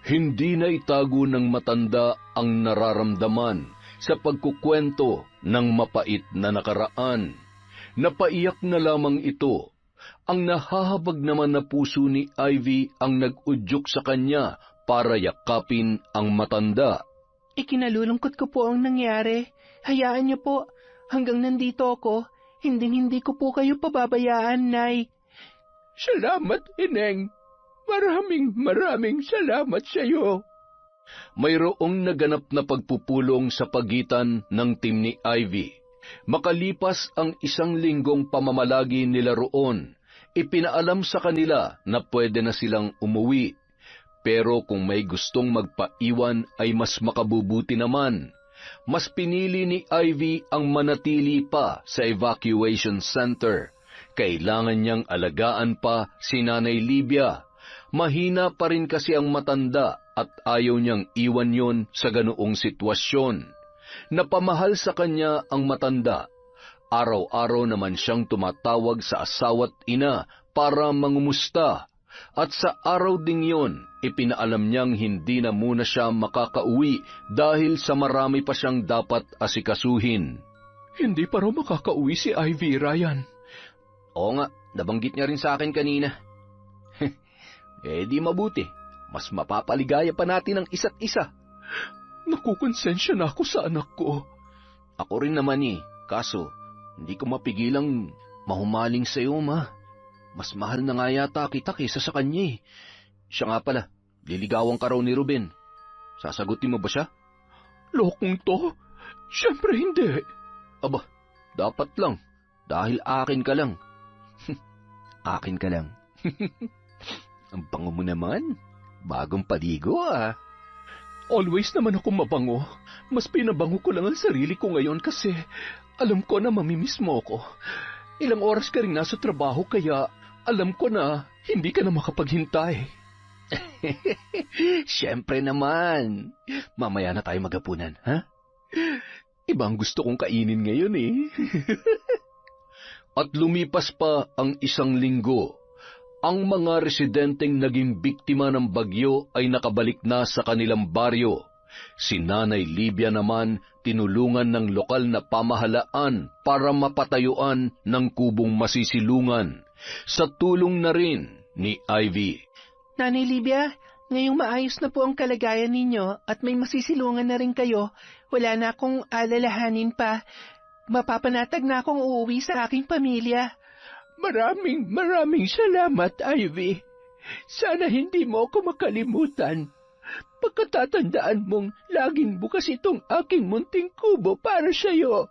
Hindi na itago ng matanda ang nararamdaman sa pagkukwento ng mapait na nakaraan. Napaiyak na lamang ito. Ang nahahabag naman na puso ni Ivy ang nag-udyok sa kanya para yakapin ang matanda. Ikinalulungkot ko po ang nangyari. Hayaan niyo po, hanggang nandito ako, hindi ko po kayo pababayaan, Nay. Salamat, Ineng. Maraming salamat sa iyo. Mayroong naganap na pagpupulong sa pagitan ng team ni Ivy. Makalipas ang 1 linggong pamamalagi nila roon, ipinaalam sa kanila na pwede na silang umuwi. Pero kung may gustong magpaiwan ay mas makabubuti naman. Mas pinili ni Ivy ang manatili pa sa evacuation center. Kailangan niyang alagaan pa si Nanay Libia. Mahina pa rin kasi ang matanda at ayaw niyang iwan yon sa ganoong sitwasyon. Napamahal sa kanya ang matanda. Araw-araw naman siyang tumatawag sa asawa't ina para mangumusta. At sa araw ding yon, ipinaalam niyang hindi na muna siya makakauwi dahil sa marami pa siyang dapat asikasuhin. Hindi pa raw makakauwi si Ivy, Ryan. Oo nga, nabanggit niya rin sa akin kanina. Di mabuti. Mas mapapaligaya pa natin ang isa't isa. Nakukonsensya na ako sa anak ko. Ako rin naman kaso hindi ko mapigilang mahumaling sa'yo, Ma. Mas mahal na nga yata kita kaysa sa kanya. Siya nga pala, liligawan ka raw ni Ruben. Sasagutin mo ba siya? Lokong to? Siyempre hindi. Aba, dapat lang. Dahil akin ka lang. Akin ka lang. Ang bango mo naman. Bagong paligo, Always naman ako mabango. Mas pinabango ko lang ang sarili ko ngayon kasi alam ko na mamimiss mo ako. Ilang oras ka rin nasa trabaho kaya alam ko na hindi ka na makapaghintay. Siyempre naman. Mamaya na tayo maghapunan, ha? Ibang gusto kong kainin ngayon At lumipas pa ang 1 linggo. Ang mga residenteng naging biktima ng bagyo ay nakabalik na sa kanilang baryo. Si Nanay Libia naman tinulungan ng lokal na pamahalaan para mapatayuan ng kubong masisilungan. Sa tulong na rin ni Ivy. Nanay Libia, ngayong maayos na po ang kalagayan ninyo at may masisilungan na rin kayo, wala na akong alalahanin pa. Mapapanatag na akong uuwi sa aking pamilya. Maraming salamat, Ivy. Sana hindi mo ako makalimutan. Pagkatatandaan mong laging bukas itong aking munting kubo para sa'yo.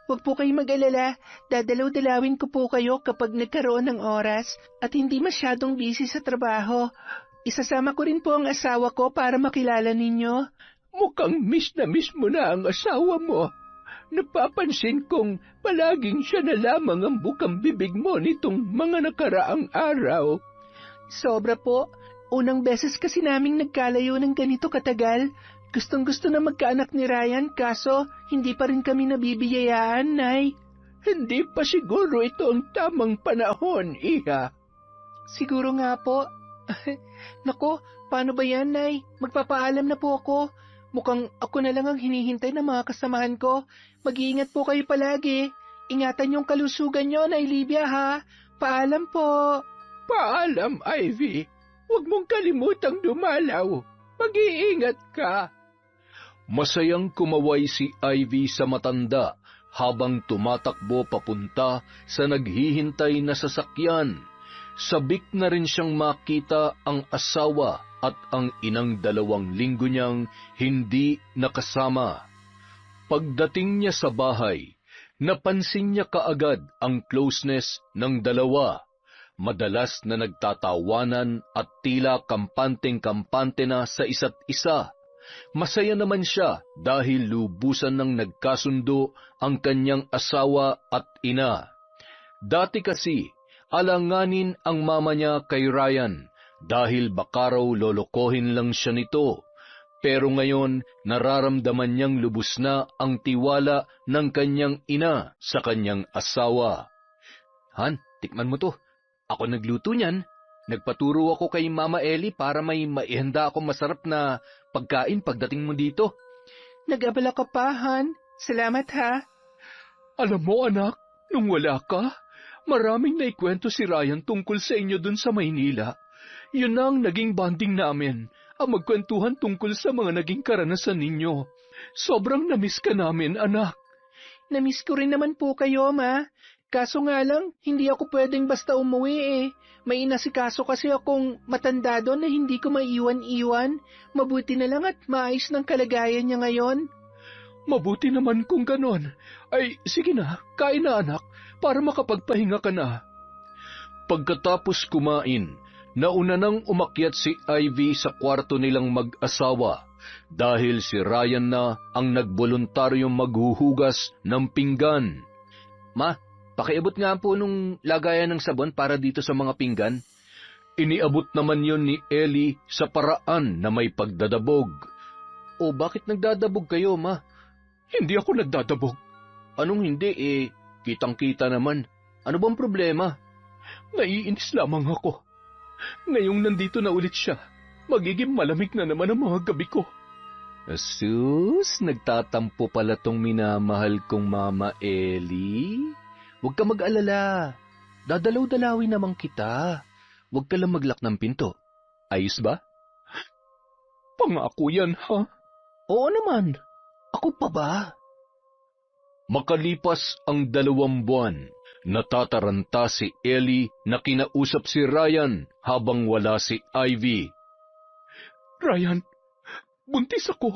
Huwag po kayong mag-alala, dadalaw-dalawin ko po kayo kapag nagkaroon ng oras at hindi masyadong busy sa trabaho. Isasama ko rin po ang asawa ko para makilala ninyo. Mukhang miss na miss mo na ang asawa mo. Napapansin kong palaging siya na lamang ang bukang bibig mo nitong mga nakaraang araw. Sobra po. Unang beses kasi naming nagkalayo ng ganito katagal. Gustong-gusto na magkaanak ni Ryan kaso hindi pa rin kami nabibiyayaan, Nay. Hindi pa siguro ito ang tamang panahon, Iha. Siguro nga po. Nako, paano ba yan, Nay? Magpapaalam na po ako. Mukhang ako na lang ang hinihintay ng mga kasamahan ko. Mag-iingat po kayo palagi. Ingatan yung kalusugan nyo, Nay Libia, ha? Paalam po. Paalam, Ivy. Huwag mong kalimutang dumalaw. Mag-iingat ka. Masayang kumaway si Ivy sa matanda habang tumatakbo papunta sa naghihintay na sasakyan. Sabik na rin siyang makita ang asawa at ang inang 2 linggo niyang hindi nakasama. Pagdating niya sa bahay, napansin niya kaagad ang closeness ng dalawa. Madalas na nagtatawanan at tila kampanteng-kampante na sa isa't isa. Masaya naman siya dahil lubusan ng nagkasundo ang kanyang asawa at ina. Dati kasi, alanganin ang mama niya kay Ryan dahil baka raw lolokohin lang siya nito. Pero ngayon, nararamdaman niyang lubos na ang tiwala ng kanyang ina sa kanyang asawa. Han, tikman mo to. Ako nagluto niyan. Nagpaturo ako kay Mama Ellie para may maihanda akong masarap na pagkain pagdating mo dito. Nag-abala ka pa, Han. Salamat ha. Alam mo anak, nung wala ka, maraming naikwento si Ryan tungkol sa inyo dun sa Maynila. Yun na ang naging bonding namin, ang magkwentuhan tungkol sa mga naging karanasan ninyo. Sobrang namiss ka namin, anak. Namiss ko rin naman po kayo, Ma. Kaso nga lang, hindi ako pwedeng basta umuwi eh. May inasikaso kasi akong matanda doon na hindi ko maiwan-iwan. Mabuti na lang at maayos ng kalagayan niya ngayon. Mabuti naman kung ganon. Ay, sige na, kain na anak, para makapagpahinga ka na. Pagkatapos kumain, nauna nang umakyat si Ivy sa kwarto nilang mag-asawa dahil si Ryan na ang nagboluntaryong maghuhugas ng pinggan. Ma, pakiabot nga po nung lagayan ng sabon para dito sa mga pinggan. Iniabot naman yon ni Ellie sa paraan na may pagdadabog. O bakit nagdadabog kayo, Ma? Hindi ako nagdadabog. Anong hindi kitang-kita naman. Ano bang problema? Naiinis lamang ako. Ngayong nandito na ulit siya, magiging malamig na naman ang mga gabi ko. Asus, nagtatampo pala tong minamahal kong Mama Ellie. Huwag ka mag-alala. Dadalaw-dalawin naman kita. Huwag ka lang mag-lock ng pinto. Ayos ba? Pangako yan, ha? Oo naman. Ako pa ba? Makalipas ang 2 buwan, natataranta si Ellie na kinausap si Ryan habang wala si Ivy. Ryan, buntis ako.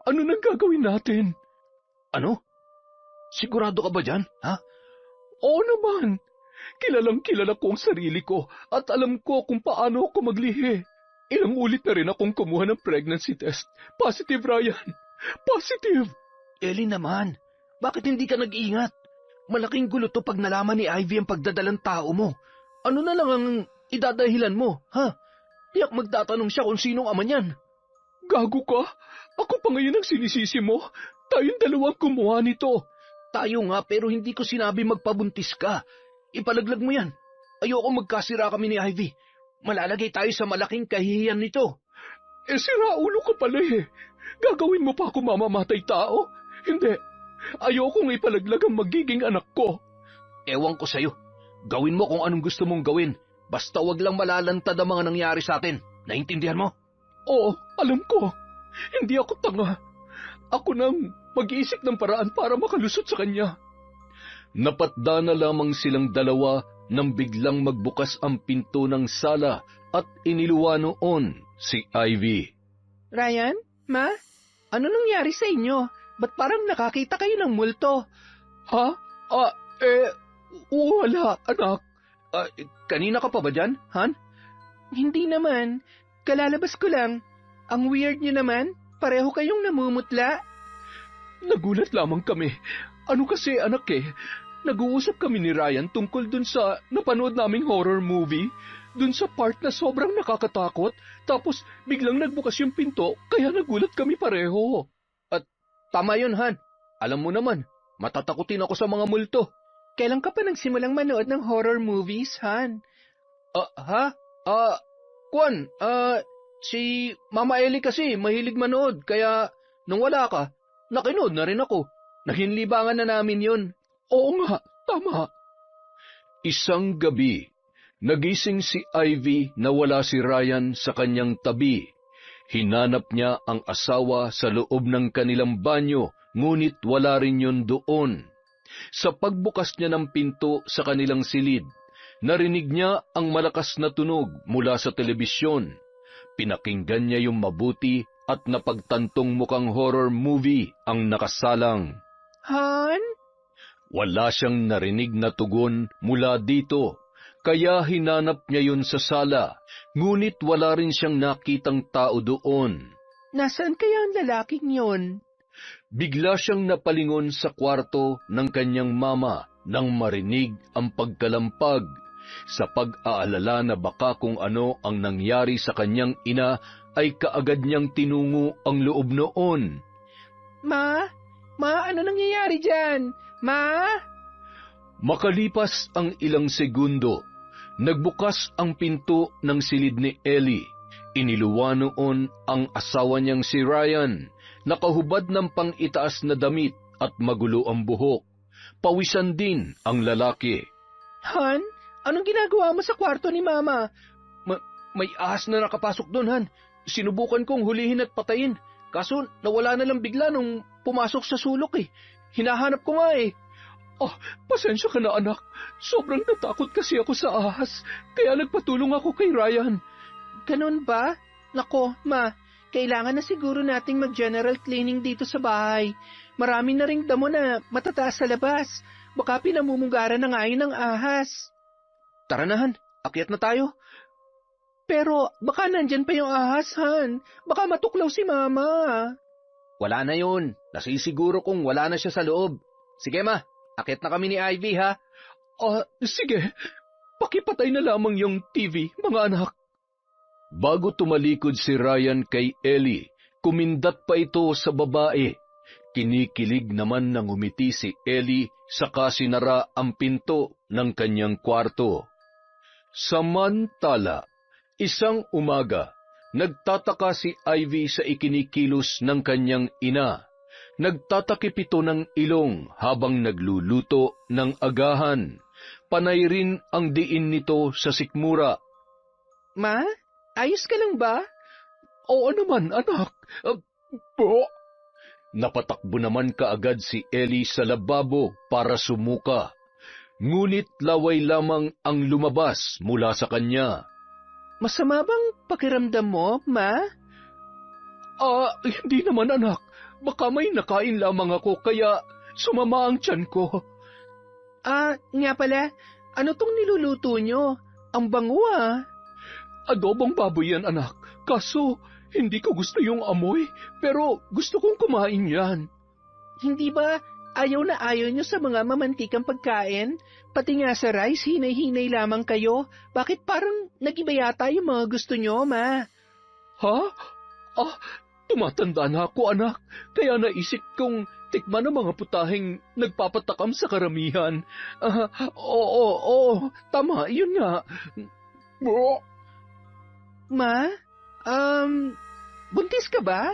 Ano nang gagawin natin? Ano? Sigurado ka ba dyan, ha? Oo naman. Kilalang-kilala ko ang sarili ko at alam ko kung paano ako maglihi. Ilang ulit na rin akong kumuha ng pregnancy test. Positive, Ryan. Positive! Ellie naman, bakit hindi ka nag-iingat? Malaking gulo to pag nalaman ni Ivy ang pagdadalang tao mo. Ano na lang ang idadahilan mo, ha? Tiyak magtatanong siya kung sinong ama niyan. Gago ka? Ako pa ngayon ang sinisisi mo. Tayong dalawang kumuha nito. Tayo nga pero hindi ko sinabi magpabuntis ka. Ipalaglag mo yan. Ayoko magkasira kami ni Ivy. Malalagay tayo sa malaking kahihiyan nito. Sira ulo ka pala eh. Gagawin mo pa ako mamamatay tao? Hindi. Ayokong ipalaglag ang magiging anak ko. Ewan ko sa'yo. Gawin mo kung anong gusto mong gawin. Basta wag lang malalantad ang mga nangyari sa atin. Naintindihan mo? Oo, alam ko. Hindi ako tanga. Ako nang mag-iisip ng paraan para makalusot sa kanya. Napatda na lamang silang dalawa nang biglang magbukas ang pinto ng sala at iniluwa noon si Ivy. Ryan? Ma? Ano nangyari sa inyo? Ba't parang nakakita kayo ng multo? Ha? Wala, anak. Kanina ka pa ba dyan, Han? Hindi naman. Kalalabas ko lang. Ang weird niyo naman. Pareho kayong namumutla. Nagulat lamang kami. Ano kasi, anak nag-uusap kami ni Ryan tungkol dun sa napanood naming horror movie. Dun sa part na sobrang nakakatakot. Tapos biglang nagbukas yung pinto, kaya nagulat kami pareho. Tama yun, Han. Alam mo naman, matatakutin ako sa mga multo. Kailan ka pa nagsimulang manood ng horror movies, Han? Si Mama Ellie kasi mahilig manood, kaya nung wala ka, nakinood na rin ako. Nahinlibangan na namin yun. Oo nga, tama. Isang gabi, nagising si Ivy na wala si Ryan sa kanyang tabi. Hinanap niya ang asawa sa loob ng kanilang banyo, ngunit wala rin yun doon. Sa pagbukas niya ng pinto sa kanilang silid, narinig niya ang malakas na tunog mula sa telebisyon. Pinakinggan niya yung mabuti at napagtantong mukhang horror movie ang nakasalang. Han? Wala siyang narinig na tugon mula dito. Kaya hinanap niya yun sa sala, ngunit wala rin siyang nakitang tao doon. Nasaan kaya ang lalaking yon? Bigla siyang napalingon sa kwarto ng kanyang mama nang marinig ang pagkalampag. Sa pag-aalala na baka kung ano ang nangyari sa kanyang ina, ay kaagad niyang tinungo ang loob noon. Ma? Ma, ano nangyayari dyan? Ma? Makalipas ang ilang segundo, Nagbukas ang pinto ng silid ni Ellie. Iniluwa noon ang asawa niyang si Ryan, nakahubad ng pang-itaas na damit at magulo ang buhok. Pawisan din ang lalaki. Han, anong ginagawa mo sa kwarto ni Mama? May ahas na nakapasok doon, Han. Sinubukan kong hulihin at patayin. Kaso nawala na lang bigla nung pumasok sa sulok eh. Hinahanap ko nga eh. Pasensya ka na anak. Sobrang natakot kasi ako sa ahas. Kaya nagpatulong ako kay Ryan. Ganun ba? Nako, Ma, kailangan na siguro nating mag-general cleaning dito sa bahay. Marami na ring damo na matataas sa labas. Baka pinamumugaran na nga yun ng ahas. Tara na, Han. Akyat na tayo. Pero baka nandyan pa yung ahas, Han. Baka matuklaw si Mama. Wala na yun. Nasisiguro kung wala na siya sa loob. Sige, Ma. Akyat na kami ni Ivy, ha? Sige. Pakipatay na lamang yung TV, mga anak. Bago tumalikod si Ryan kay Ellie, kumindat pa ito sa babae. Kinikilig naman ng umiti si Ellie saka sinara ang pinto ng kanyang kwarto. Samantala, isang umaga, nagtataka si Ivy sa ikinikilos ng kanyang ina. Nagtatakip ito ng ilong habang nagluluto ng agahan. Panay rin ang diin nito sa sikmura. Ma, ayos ka lang ba? Oo naman, anak. Napatakbo naman kaagad si Ellie sa lababo para sumuka. Ngunit laway lamang ang lumabas mula sa kanya. Masama bang pakiramdam mo, Ma? Hindi naman, anak. Baka may nakain lamang ako kaya sumama ang tiyan ko. Nga pala, ano tong niluluto nyo? Ang bango Adobong baboy yan, anak. Kaso, hindi ko gusto yung amoy, pero gusto kong kumain yan. Hindi ba ayaw na ayaw nyo sa mga mamantikang pagkain? Pati nga sa rice, hinay-hinay lamang kayo. Bakit parang nag-iba yata yung mga gusto nyo, Ma? Ha? Tumatanda na ako, anak. Kaya naisip kong tikman ang mga putahing nagpapatakam sa karamihan. Oo, tama, yun nga. Ma? Buntis ka ba?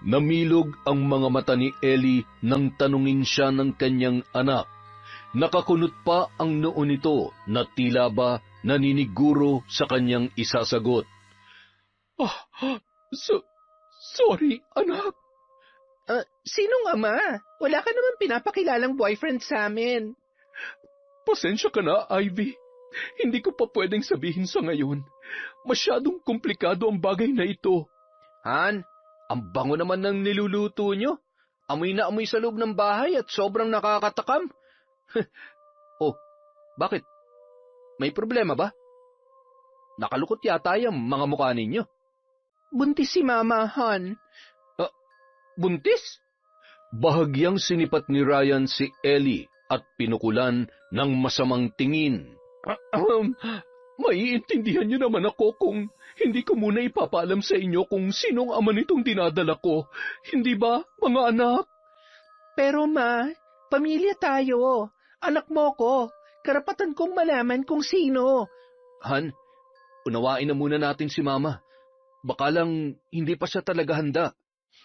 Namilog ang mga mata ni Ellie nang tanungin siya ng kanyang anak. Nakakunot pa ang noo nito na tila ba naniniguro sa kanyang isasagot. Sorry, anak. Sinong ama? Wala ka naman pinapakilalang boyfriend sa amin. Pasensya ka na, Ivy. Hindi ko pa pwedeng sabihin sa ngayon. Masyadong komplikado ang bagay na ito. Han, ang bango naman ng niluluto nyo. Amoy na amoy sa loob ng bahay at sobrang nakakatakam. Bakit? May problema ba? Nakalukot yata yung mga mukha ninyo. Buntis si Mama, Han. Buntis? Bahagyang sinipat ni Ryan si Ellie at pinukulan ng masamang tingin. Maiintindihan niyo naman ako kung hindi ko muna ipapaalam sa inyo kung sinong ama nitong dinadala ko. Hindi ba, mga anak? Pero Ma, pamilya tayo. Anak mo ko. Karapatan kong malaman kung sino. Han, unawain na muna natin si Mama. Baka lang hindi pa siya talaga handa.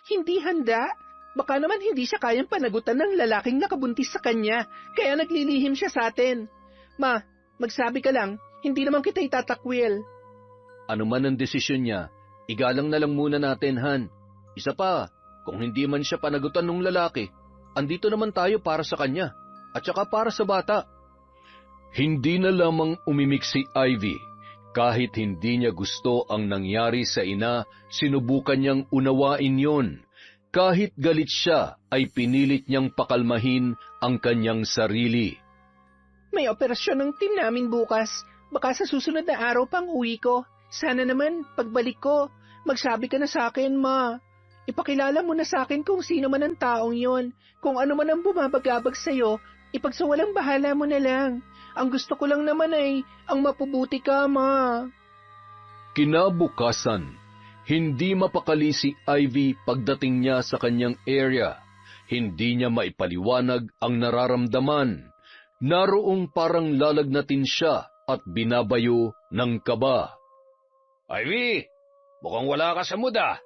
Hindi handa? Baka naman hindi siya kayang panagutan ng lalaking nakabuntis sa kanya, kaya naglilihim siya sa atin. Ma, magsabi ka lang, hindi naman kita itatakwil. Ano man ang desisyon niya, igalang na lang muna natin, Han. Isa pa, kung hindi man siya panagutan ng lalaki, andito naman tayo para sa kanya, at saka para sa bata. Hindi na lamang umimik si Ivy. Kahit hindi niya gusto ang nangyari sa ina, sinubukan niyang unawain yon. Kahit galit siya, ay pinilit niyang pakalmahin ang kanyang sarili. May operasyon ng team namin bukas. Baka sa susunod na araw pang uwi ko. Sana naman, pagbalik ko, magsabi ka na sa akin, Ma. Ipakilala mo na sa akin kung sino man ang taong yon. Kung ano man ang bumabagabag sa'yo, ipagsawalang bahala mo na lang. Ang gusto ko lang naman ay, ang mapubuti ka, Ma. Kinabukasan, hindi mapakali si Ivy pagdating niya sa kanyang area. Hindi niya maipaliwanag ang nararamdaman. Naroong parang lalagnatin siya at binabayo ng kaba. Ivy, mukhang wala ka sa mood ah.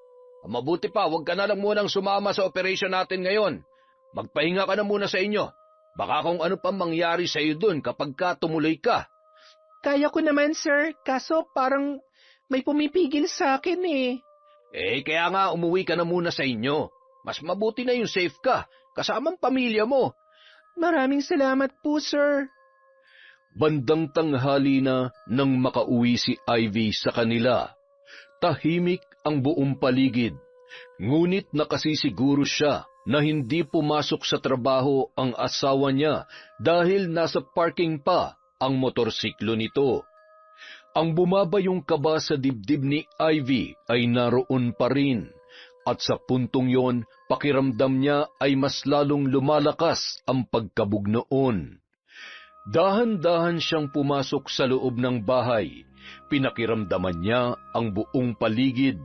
Mabuti pa, huwag ka na lang munang sumama sa operation natin ngayon. Magpahinga ka na muna sa inyo. Baka kung ano pa mangyari sa iyo dun kapag ka tumuloy ka. Kaya ko naman, sir. Kaso parang may pumipigil sa akin eh. Kaya nga umuwi ka na muna sa inyo. Mas mabuti na yung safe ka, kasamang pamilya mo. Maraming salamat po, sir. Bandang tanghali na nang makauwi si Ivy sa kanila. Tahimik ang buong paligid, ngunit nakasisiguro siya na hindi pumasok sa trabaho ang asawa niya dahil nasa parking pa ang motorsiklo nito. Ang bumabayong kaba sa dibdib ni Ivy ay naroon pa rin, at sa puntong yon, pakiramdam niya ay mas lalong lumalakas ang pagkabog noon. Dahan-dahan siyang pumasok sa loob ng bahay. Pinakiramdaman niya ang buong paligid.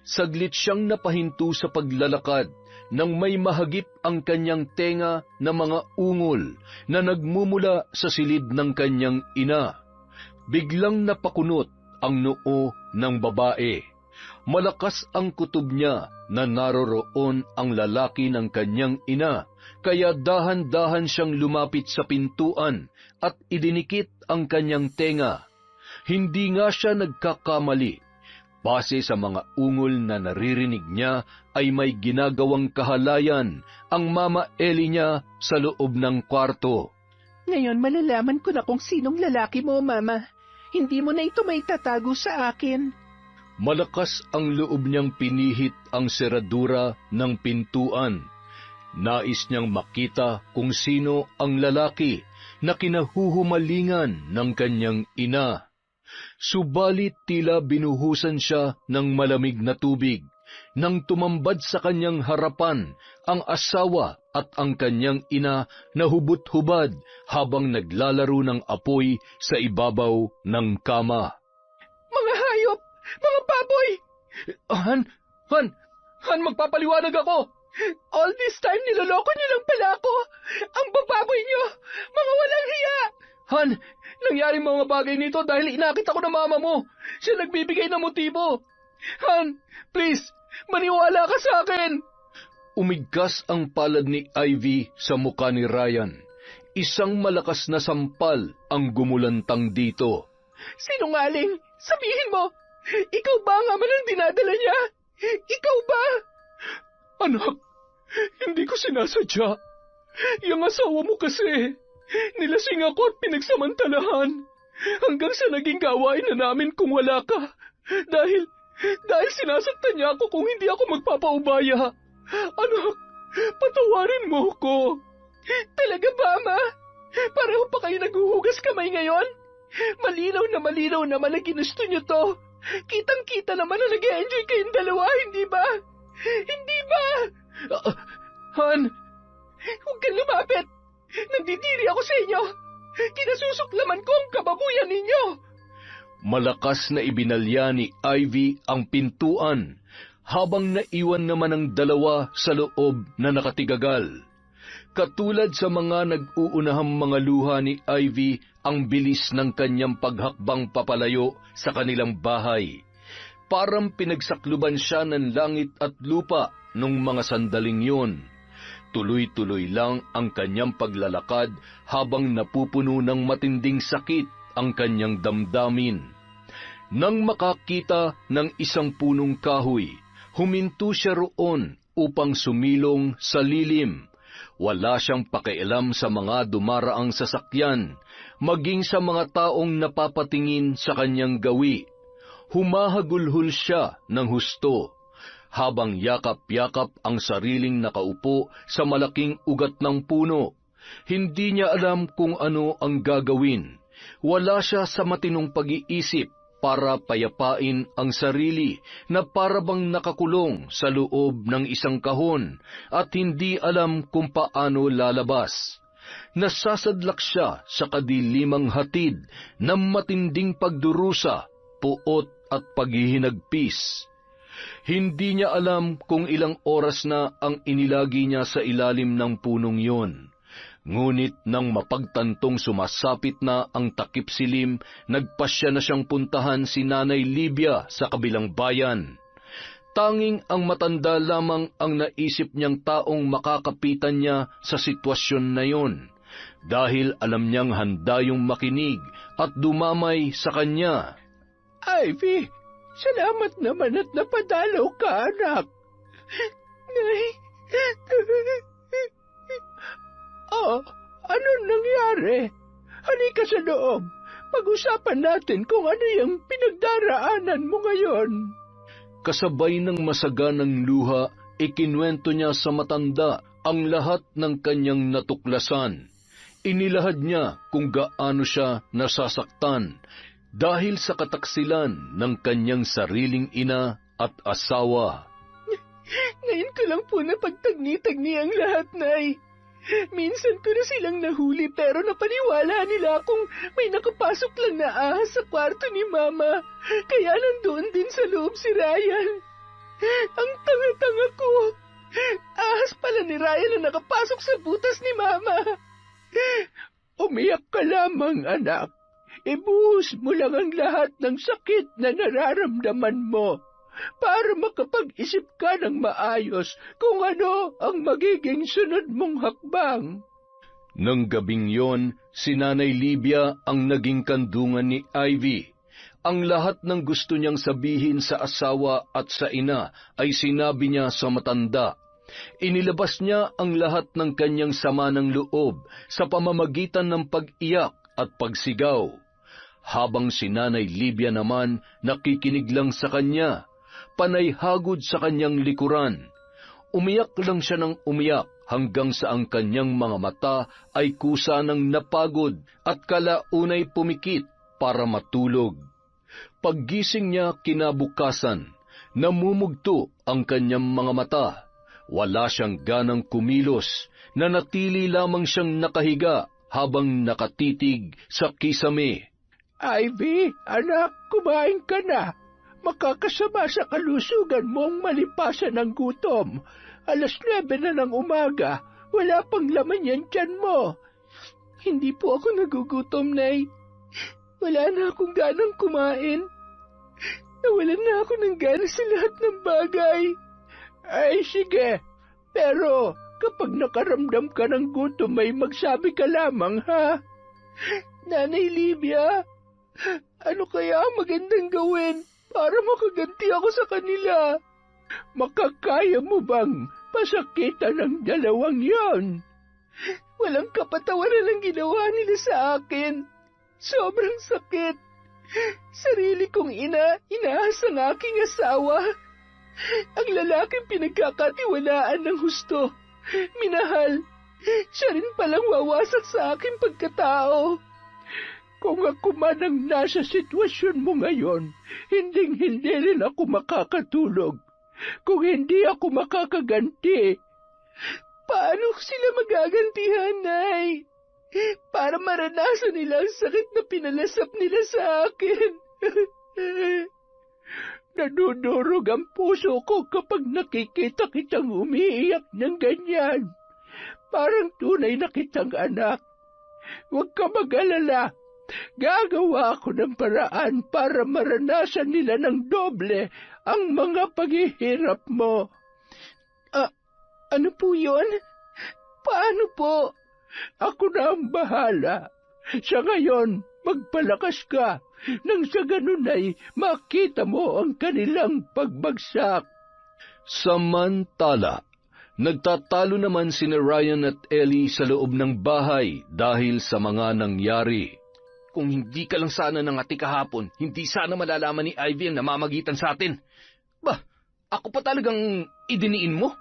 Saglit siyang napahinto sa paglalakad nang may mahagip ang kanyang tenga na mga ungol na nagmumula sa silid ng kanyang ina. Biglang napakunot ang noo ng babae. Malakas ang kutob niya na naroroon ang lalaki ng kanyang ina, kaya dahan-dahan siyang lumapit sa pintuan at idinikit ang kanyang tenga. Hindi nga siya nagkakamali. Base sa mga ungol na naririnig niya ay may ginagawang kahalayan ang Mama Ellie niya sa loob ng kwarto. Ngayon malalaman ko na kung sinong lalaki mo, Mama. Hindi mo na ito maitatago sa akin. Malakas ang loob niyang pinihit ang seradura ng pintuan. Nais niyang makita kung sino ang lalaki na kinahuhumalingan ng kanyang ina. Subalit tila binuhusan siya ng malamig na tubig nang tumambad sa kanyang harapan ang asawa at ang kanyang ina na hubot-hubad habang naglalaro ng apoy sa ibabaw ng kama. Mga hayop! Mga baboy! Han, magpapaliwanag ako! All this time niloloko niyo lang pala ako! Ang bababoy niyo! Mga walang hiya! Han, nangyari mga bagay nito dahil inakit ako ng mama mo. Siya nagbibigay ng motibo. Han, please, maniwala ka sa akin. Umigkas ang palad ni Ivy sa mukha ni Ryan. Isang malakas na sampal ang gumulantang dito. Sinungaling, sabihin mo, ikaw ba ang ama ng dinadala niya? Ikaw ba? Anak, hindi ko sinasadya. Yung asawa mo kasi, nilasing ako at pinagsamantalahan hanggang sa naging gawain na namin kung wala ka. Dahil sinasaktan niya ako kung hindi ako magpapaubaya. Anak, patawarin mo ko. Talaga ba, Ama? Pareho pa kayo naghuhugas kamay ngayon? Malinaw naman na ginusto niyo to. Kitang-kita naman na nag-enjoy kayong dalawa, hindi ba? Hindi ba? Han! Huwag kang lumapit! Nandidiri ako sa inyo! Kinasusuklaman ko ang kababuyan ninyo! Malakas na ibinalya ni Ivy ang pintuan, habang naiwan naman ang dalawa sa loob na nakatigagal. Katulad sa mga nag-uunahang mga luha ni Ivy ang bilis ng kanyang paghakbang papalayo sa kanilang bahay. Parang pinagsakluban siya ng langit at lupa nung mga sandaling yun. Tuloy-tuloy lang ang kanyang paglalakad habang napupuno ng matinding sakit ang kanyang damdamin. Nang makakita ng isang punong kahoy, huminto siya roon upang sumilong sa lilim. Wala siyang pakialam sa mga dumaraang sasakyan, maging sa mga taong napapatingin sa kanyang gawi. Humahagulhol siya ng husto, habang yakap-yakap ang sariling nakaupo sa malaking ugat ng puno. Hindi niya alam kung ano ang gagawin. Wala siya sa matinong pag-iisip para payapain ang sarili na parabang nakakulong sa loob ng isang kahon at hindi alam kung paano lalabas. Nasasadlak siya sa kadilimang hatid ng matinding pagdurusa, puot at paghihinagpis. Hindi niya alam kung ilang oras na ang inilagi niya sa ilalim ng punong yon. Ngunit nang mapagtantong sumasapit na ang takip silim, nagpasya na siyang puntahan si Nanay Libia sa kabilang bayan. Tanging ang matanda lamang ang naisip niyang taong makakapitan niya sa sitwasyon na yon, dahil alam niyang handa yung makinig at dumamay sa kanya. Ivy, salamat naman at napadalaw ka, anak. Nay, anong nangyari? Halika sa loob. Pag-usapan natin kung ano yung pinagdaraanan mo ngayon. Kasabay ng masaganang luha, ikinwento niya sa matanda ang lahat ng kanyang natuklasan. Inilahad niya kung gaano siya nasasaktan dahil sa kataksilan ng kanyang sariling ina at asawa. Ngayon ko lang po napagtagni-tagni ang lahat, Nay. Minsan ko na silang nahuli pero napaniwala nila akong may nakapasok lang na ahas sa kwarto ni Mama. Kaya nandoon din sa loob si Ryan. Ang tanga-tanga ko. Ahas pala ni Ryan na nakapasok sa butas ni Mama. Umiyak ka lamang, anak. Ibuhos mo lang ang lahat ng sakit na nararamdaman mo para makapag-isip ka ng maayos kung ano ang magiging sunod mong hakbang. Nang gabing yon, si Nanay Libia ang naging kandungan ni Ivy. Ang lahat ng gusto niyang sabihin sa asawa at sa ina ay sinabi niya sa matanda. Inilabas niya ang lahat ng kanyang sama ng loob sa pamamagitan ng pag-iyak at pagsigaw. Habang si Nanay Libia naman nakikinig lang sa kanya, panay hagod sa kanyang likuran. Umiyak lang siya ng umiyak hanggang sa ang kanyang mga mata ay kusa ng napagod at kalaunay pumikit para matulog. Paggising niya kinabukasan, namumugto ang kanyang mga mata. Wala siyang ganang kumilos, nanatili lamang siyang nakahiga habang nakatitig sa kisame. Ivy, anak, kumain ka na. Makakasama sa kalusugan mo ang malipasan ng gutom. 9:00 na ng umaga, wala pang laman yan tiyan mo. Hindi po ako nagugutom, Nay. Wala na akong ganang kumain. Nawalan na ako ng gana sa lahat ng bagay. Ay, sige. Pero kapag nakaramdam ka ng gutom, may magsabi ka lamang, ha? Nanay Libia, ano kaya ang magandang gawin para makaganti ako sa kanila? Makakaya mo bang pasakitan ng dalawang yon? Walang kapatawaran ang ginawa nila sa akin. Sobrang sakit. Sarili kong inaahas ang aking asawa. Ang lalaking pinagkakatiwalaan ng husto, minahal, siya rin palang wawasak sa aking pagkatao. Kung ako man ang nasa sitwasyon mo ngayon, hinding-hindi rin ako makakatulog. Kung hindi ako makakaganti, paano sila magagantihan, Nay? Para maranasan nila ang sakit na pinalasap nila sa akin. Nadudurog ang puso ko kapag nakikita kitang umiiyak ng ganyan. Parang tunay na kitang anak. Huwag ka mag-alala. Gagawa ako ng paraan para maranasan nila ng doble ang mga paghihirap mo. Ano po yun? Paano po? Ako na ang bahala. Sa ngayon, magpalakas ka. Nang sa ganun ay makita mo ang kanilang pagbagsak. Samantala, nagtatalo naman sina Ryan at Ellie sa loob ng bahay dahil sa mga nangyari. Kung hindi ka lang sana nangati kahapon, hindi sana malalaman ni Ivy ang namamagitan sa atin. Bah, ako pa talagang idiniin mo?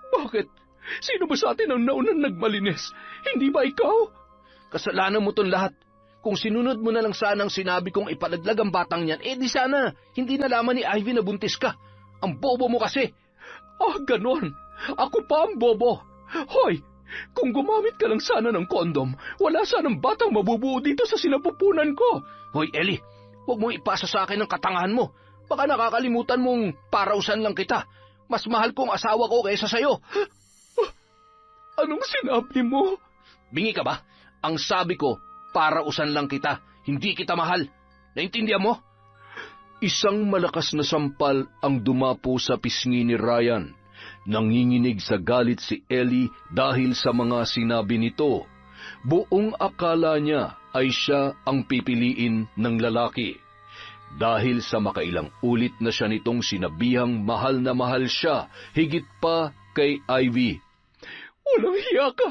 Bakit? Sino ba sa atin ang naunang nagmalinis? Hindi ba ikaw? Kasalanan mo ton lahat. Kung sinunod mo na lang sana ang sinabi kong ipalaglag ang batang niyan, di sana hindi nalaman ni Ivy na buntis ka. Ang bobo mo kasi. Ganon. Ako pa ang bobo. Hoy, kung gumamit ka lang sana ng kondom, wala sanang batang mabubuo dito sa sinapupunan ko. Hoy, Ellie, huwag mong ipasa sa akin ang katangahan mo. Baka nakakalimutan mong parausan lang kita. Mas mahal kong asawa ko kaysa sa'yo. Anong sinabi mo? Bingi ka ba? Ang sabi ko, para usan lang kita, hindi kita mahal. Naintindihan mo? Isang malakas na sampal ang dumapo sa pisngi ni Ryan. Nanginginig sa galit si Ellie dahil sa mga sinabi nito. Buong akala niya ay siya ang pipiliin ng lalaki. Dahil sa makailang ulit na siya nitong sinabihang mahal na mahal siya, higit pa kay Ivy. Walang hiya ka!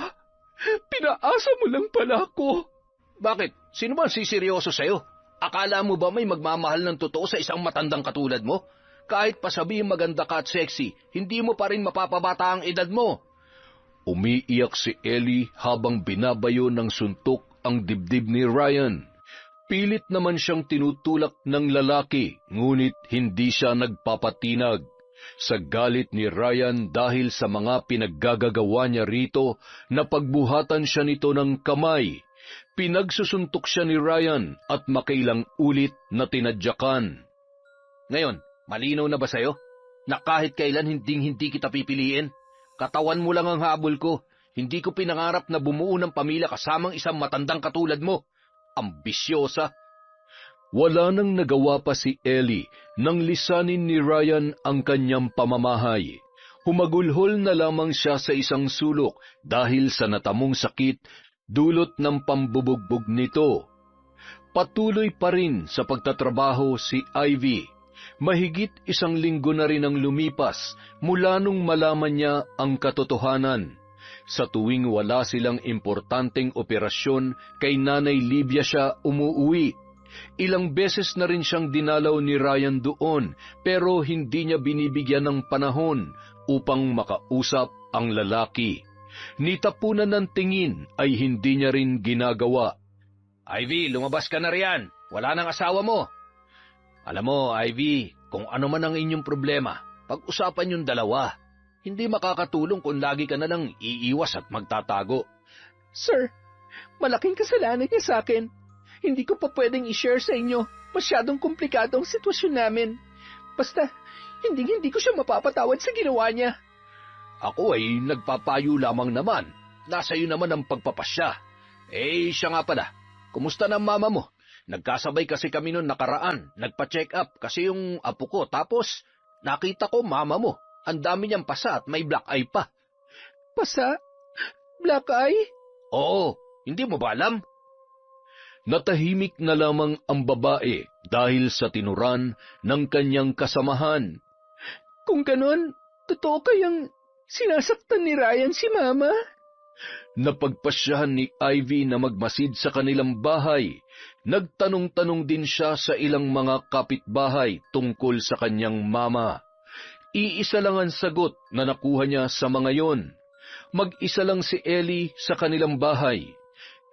Pinaasa mo lang pala ako! Bakit? Sino ba ang siseryoso sa'yo? Akala mo ba may magmamahal ng totoo sa isang matandang katulad mo? Kahit pa sabihin maganda ka at sexy, hindi mo pa rin mapapabata ang edad mo. Umiiyak si Ellie habang binabayo ng suntok ang dibdib ni Ryan. Pilit naman siyang tinutulak ng lalaki, ngunit hindi siya nagpapatinag. Sa galit ni Ryan dahil sa mga pinaggagawa niya rito, napagbuhatan siya nito ng kamay. Pinagsusuntok siya ni Ryan at makailang ulit na tinadyakan. Ngayon, malinaw na ba sa'yo? Na kahit kailan hindi kita pipiliin? Katawan mo lang ang habol ko. Hindi ko pinangarap na bumuo ng pamilya kasamang isang matandang katulad mo. Ambisyosa. Wala nang nagawa pa si Ellie nang lisanin ni Ryan ang kanyang pamamahay. Humagulhol na lamang siya sa isang sulok dahil sa natamong sakit dulot ng pambubugbog nito. Patuloy pa rin sa pagtatrabaho si Ivy. Mahigit 1 linggo na rin ang lumipas mula nung malaman niya ang katotohanan. Sa tuwing wala silang importanteng operasyon, kay Nanay Livia siya umuuwi. Ilang beses na rin siyang dinalaw ni Ryan doon, pero hindi niya binibigyan ng panahon upang makausap ang lalaki. Nitapunan ng tingin ay hindi niya rin ginagawa. Ivy, lumabas ka na riyan. Wala nang asawa mo. Alam mo, Ivy, kung ano man ang inyong problema, pag-usapan yung dalawa. Hindi makakatulong kung lagi ka na lang iiwas at magtatago. Sir, malaking kasalanan niya sa akin. Hindi ko pa pwedeng i-share sa inyo. Masyadong komplikado ang sitwasyon namin. Basta, hindi ko siya mapapatawad sa ginawa niya. Ako ay nagpapayo lamang naman. Nasa iyo naman ang pagpapasya. Siya nga pala. Kumusta na ang mama mo? Nagkasabay kasi kami noon nakaraan. Nagpa-check up kasi yung apo ko. Tapos, nakita ko mama mo. Ang dami niyang pasa at may black eye pa. Pasa? Black eye? Oo, hindi mo ba alam? Natahimik na lamang ang babae dahil sa tinuran ng kanyang kasamahan. Kung ganon, totoo kayang sinasaktan ni Ryan si Mama? Napagpasyahan ni Ivy na magmasid sa kanilang bahay. Nagtanong-tanong din siya sa ilang mga kapitbahay tungkol sa kanyang mama. Iisa lang ang sagot na nakuha niya sa mga yon. Mag-isa lang si Ellie sa kanilang bahay.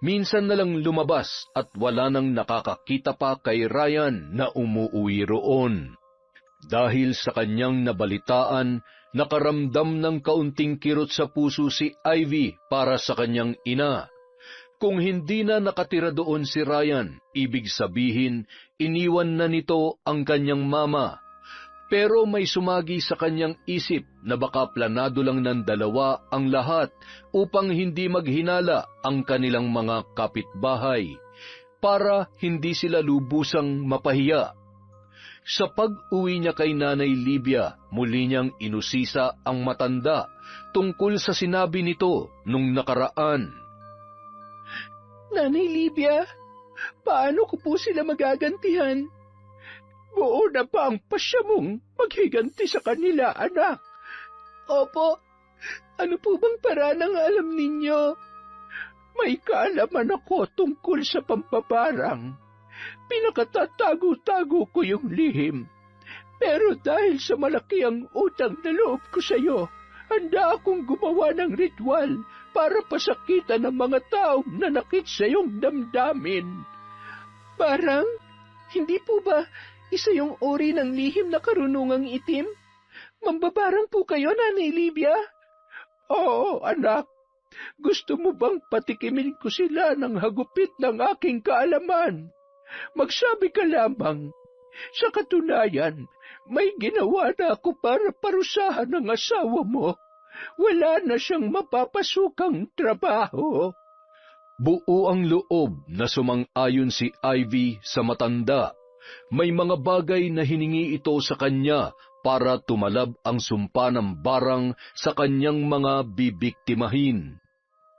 Minsan na lang lumabas at wala nang nakakakita pa kay Ryan na umuuwi roon. Dahil sa kanyang nabalitaan, nakaramdam ng kaunting kirot sa puso si Ivy para sa kanyang ina. Kung hindi na nakatira doon si Ryan, ibig sabihin, iniwan na nito ang kanyang mama. Pero may sumagi sa kanyang isip na baka planado lang ng dalawa ang lahat upang hindi maghinala ang kanilang mga kapitbahay, para hindi sila lubusang mapahiya. Sa pag-uwi niya kay Nanay Livia, muli niyang inusisa ang matanda tungkol sa sinabi nito nung nakaraan. Nanay Livia, paano ko po sila magagantihan? Buo na ba ang pasya mong maghiganti sa kanila, anak? Opo. Ano po bang paraan ang alam ninyo? May kaalaman ako tungkol sa pampabarang. Pinakatatago-tago ko yung lihim. Pero dahil sa malaki ang utang na loob ko sa iyo, handa akong gumawa ng ritual para pasakitan ng mga taong nanakit sa iyong damdamin. Parang, hindi po ba isa yung uri ng lihim na karunungang itim? Mambabarang po kayo, Nanay Livia? Oo, anak. Gusto mo bang patikimin ko sila ng hagupit ng aking kaalaman? Magsabi ka lamang. Sa katunayan, may ginawa na ako para parusahan ang asawa mo. Wala na siyang mapapasukang trabaho. Buo ang loob na sumang-ayon si Ivy sa matanda. May mga bagay na hiningi ito sa kanya para tumalab ang sumpa ng barang sa kanyang mga bibiktimahin.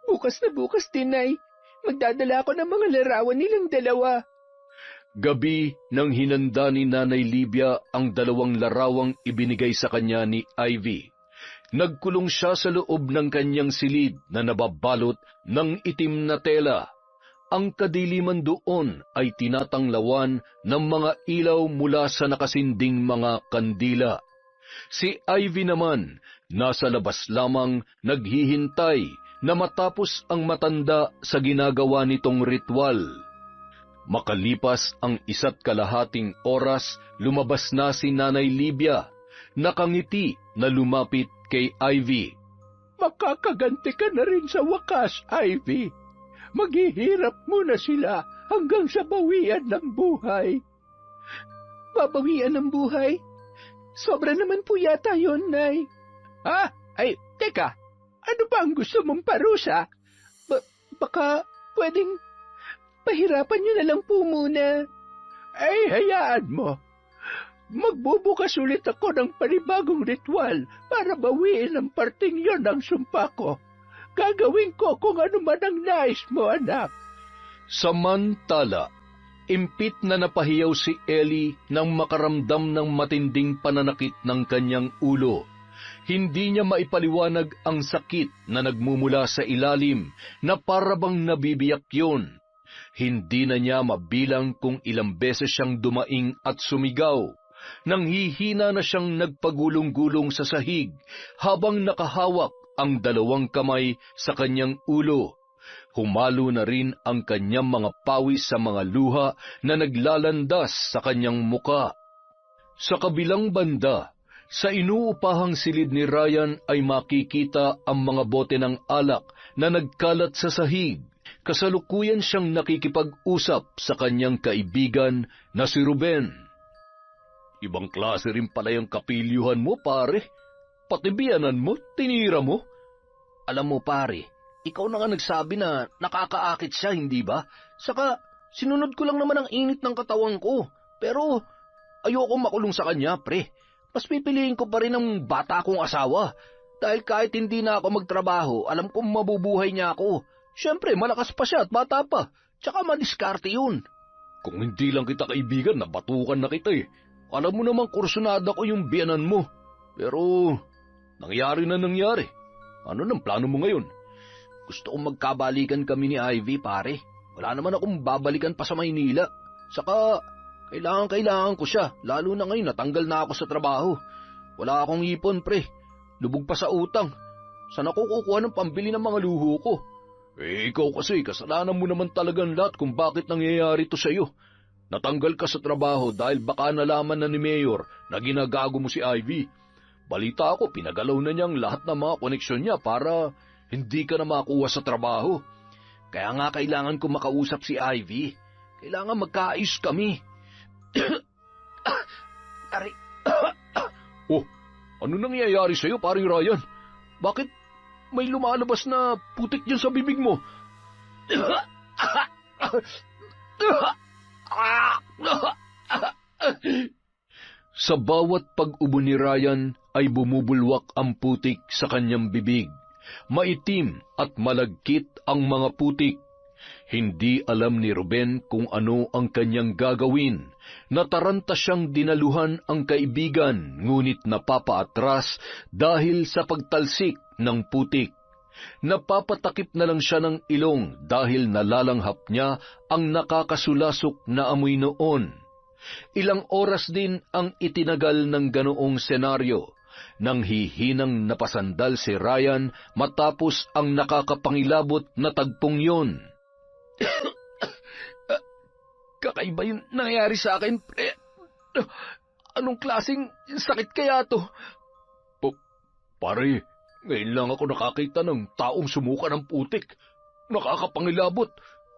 Bukas na bukas, Tinay. Magdadala ako ng mga larawan nilang dalawa. Gabi nang hinanda ni Nanay Libya ang 2 larawang ibinigay sa kanya ni Ivy. Nagkulong siya sa loob ng kanyang silid na nababalot ng itim na tela. Ang kadiliman doon ay tinatanglawan ng mga ilaw mula sa nakasinding mga kandila. Si Ivy naman, nasa labas lamang naghihintay na matapos ang matanda sa ginagawa nitong ritual. Makalipas ang 1.5 oras, lumabas na si Nanay Libya, nakangiti na lumapit kay Ivy. Makakaganti ka na rin sa wakas, Ivy. Maghihirap muna sila hanggang sa bawian ng buhay. Babawian ng buhay? Sobra naman po yata yun, Nay. Ah, ay, teka. Ano ba ang gusto mong parusa? Baka pwedeng pahirapan nyo na lang po muna. Ay, hayaan mo. Magbubukas ulit ako ng panibagong ritual para bawiin ang parting yon ng sumpa ko. Gagawin ko kung ano man ang nais mo, anak. Samantala, impit na napahiyaw si Ellie nang makaramdam ng matinding pananakit ng kanyang ulo. Hindi niya maipaliwanag ang sakit na nagmumula sa ilalim na parabang nabibiyak yun. Hindi na niya mabilang kung ilang beses siyang dumaing at sumigaw. Nanghihina na siyang nagpagulong-gulong sa sahig habang nakahawak ang 2 kamay sa kanyang ulo. Humalo na rin ang kanyang mga pawis sa mga luha na naglalandas sa kanyang muka. Sa kabilang banda, sa inuupahang silid ni Ryan ay makikita ang mga bote ng alak na nagkalat sa sahig. Kasalukuyan siyang nakikipag-usap sa kanyang kaibigan na si Ruben. Ibang klase rin pala yung kapilyuhan mo, pare. Pati biyanan mo, tinira mo. Alam mo, pare, ikaw na nga nagsabi na nakakaakit siya, hindi ba? Saka, sinunod ko lang naman ang init ng katawan ko. Pero, ayoko makulong sa kanya, pre. Mas pipiliin ko pa rin ang bata kong asawa. Dahil kahit hindi na ako magtrabaho, alam kong mabubuhay niya ako. Siyempre, malakas pa siya at bata pa. Tsaka madiskarte yun. Kung hindi lang kita kaibigan, nabatukan na kita eh. Alam mo namang kursunada ko yung biyanan mo. Pero, nangyari na nangyari. Ano nang plano mo ngayon? Gusto kong magkabalikan kami ni Ivy, pare. Wala naman akong babalikan pa sa Maynila. Saka, kailangan ko siya. Lalo na ngayon, natanggal na ako sa trabaho. Wala akong ipon, pre. Lubog pa sa utang. Saan ako kukuha ng pambili ng mga luho ko? Ikaw kasi, kasalanan mo naman talagang lahat kung bakit nangyayari to sa'yo. Natanggal ka sa trabaho dahil baka nalaman na ni Mayor na ginagago mo si Ivy. Balita ako, pinagalaw na niyang lahat ng mga koneksyon niya para hindi ka na makuha sa trabaho. Kaya nga kailangan ko makausap si Ivy. Kailangan magkaayos kami. Ari. Oh, ano nangyayari sa'yo, paring Ryan? Bakit may lumalabas na putik dyan sa bibig mo? Sa bawat pag-ubo ni Ryan ay bumubulwak ang putik sa kanyang bibig. Maitim at malagkit ang mga putik. Hindi alam ni Ruben kung ano ang kanyang gagawin. Nataranta siyang dinaluhan ang kaibigan, ngunit napapaatras dahil sa pagtalsik ng putik. Napapatakip na lang siya ng ilong dahil nalalanghap niya ang nakakasulasok na amoy noon. Ilang oras din ang itinagal ng ganoong senaryo. Nang hihinang napasandal si Ryan matapos ang nakakapangilabot na tagpong yon. Kakaiba yung nangyari sa akin, pre. Anong klaseng sakit kaya to? Pare, ngayon lang ako nakakita ng taong sumuka ng putik. Nakakapangilabot.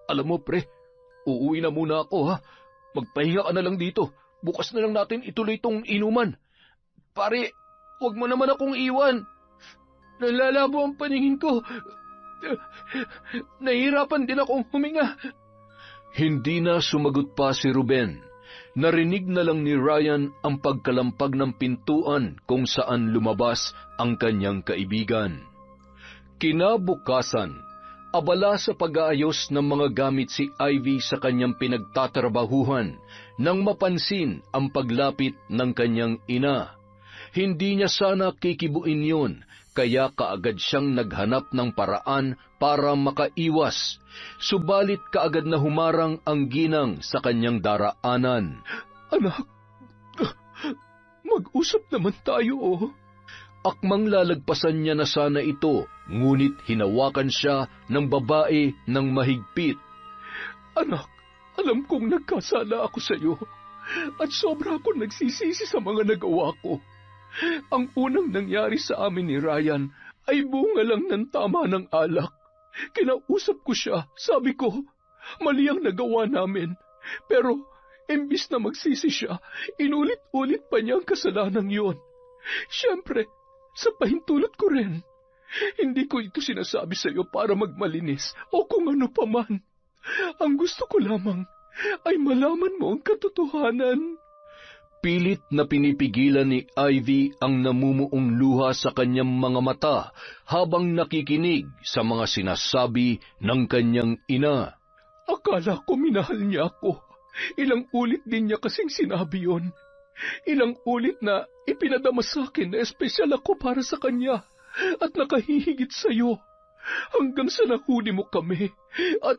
Alam mo, pre, uuwi na muna ako, ha? Magpahinga ka na lang dito. Bukas na lang natin ituloy tong inuman. Pare, huwag mo naman akong iwan. Nalalabo ang paningin ko. Nahihirapan din akong huminga. Hindi na sumagot pa si Ruben. Narinig na lang ni Ryan ang pagkalampag ng pintuan kung saan lumabas ang kanyang kaibigan. Kinabukasan, abala sa pag-aayos ng mga gamit si Ivy sa kanyang pinagtatrabahuhan nang mapansin ang paglapit ng kanyang ina. Hindi niya sana kikibuin yun, kaya kaagad siyang naghanap ng paraan para makaiwas. Subalit kaagad na humarang ang ginang sa kanyang daraanan. Anak, mag-usap naman tayo. Akmang lalagpasan niya na sana ito, ngunit hinawakan siya ng babae ng mahigpit. Anak, alam kong nagkasala ako sa iyo at sobra akong nagsisisi sa mga nagawa ko. Ang unang nangyari sa amin ni Ryan ay bunga lang ng tama ng alak. Kinausap ko siya, sabi ko, mali ang nagawa namin. Pero, imbis na magsisi siya, inulit-ulit pa niya ang kasalanang yun. Siyempre, sa pahintulot ko rin. Hindi ko ito sinasabi sa iyo para magmalinis o kung ano pa man. Ang gusto ko lamang ay malaman mo ang katotohanan. Pilit na pinipigilan ni Ivy ang namumuong luha sa kanyang mga mata habang nakikinig sa mga sinasabi ng kanyang ina. Akala ko minahal niya ako. Ilang ulit din niya kasing sinabi yon. Ilang ulit na ipinadama sa akin na espesyal ako para sa kanya at nakahihigit sa iyo. Hanggang sa nahuli mo kami at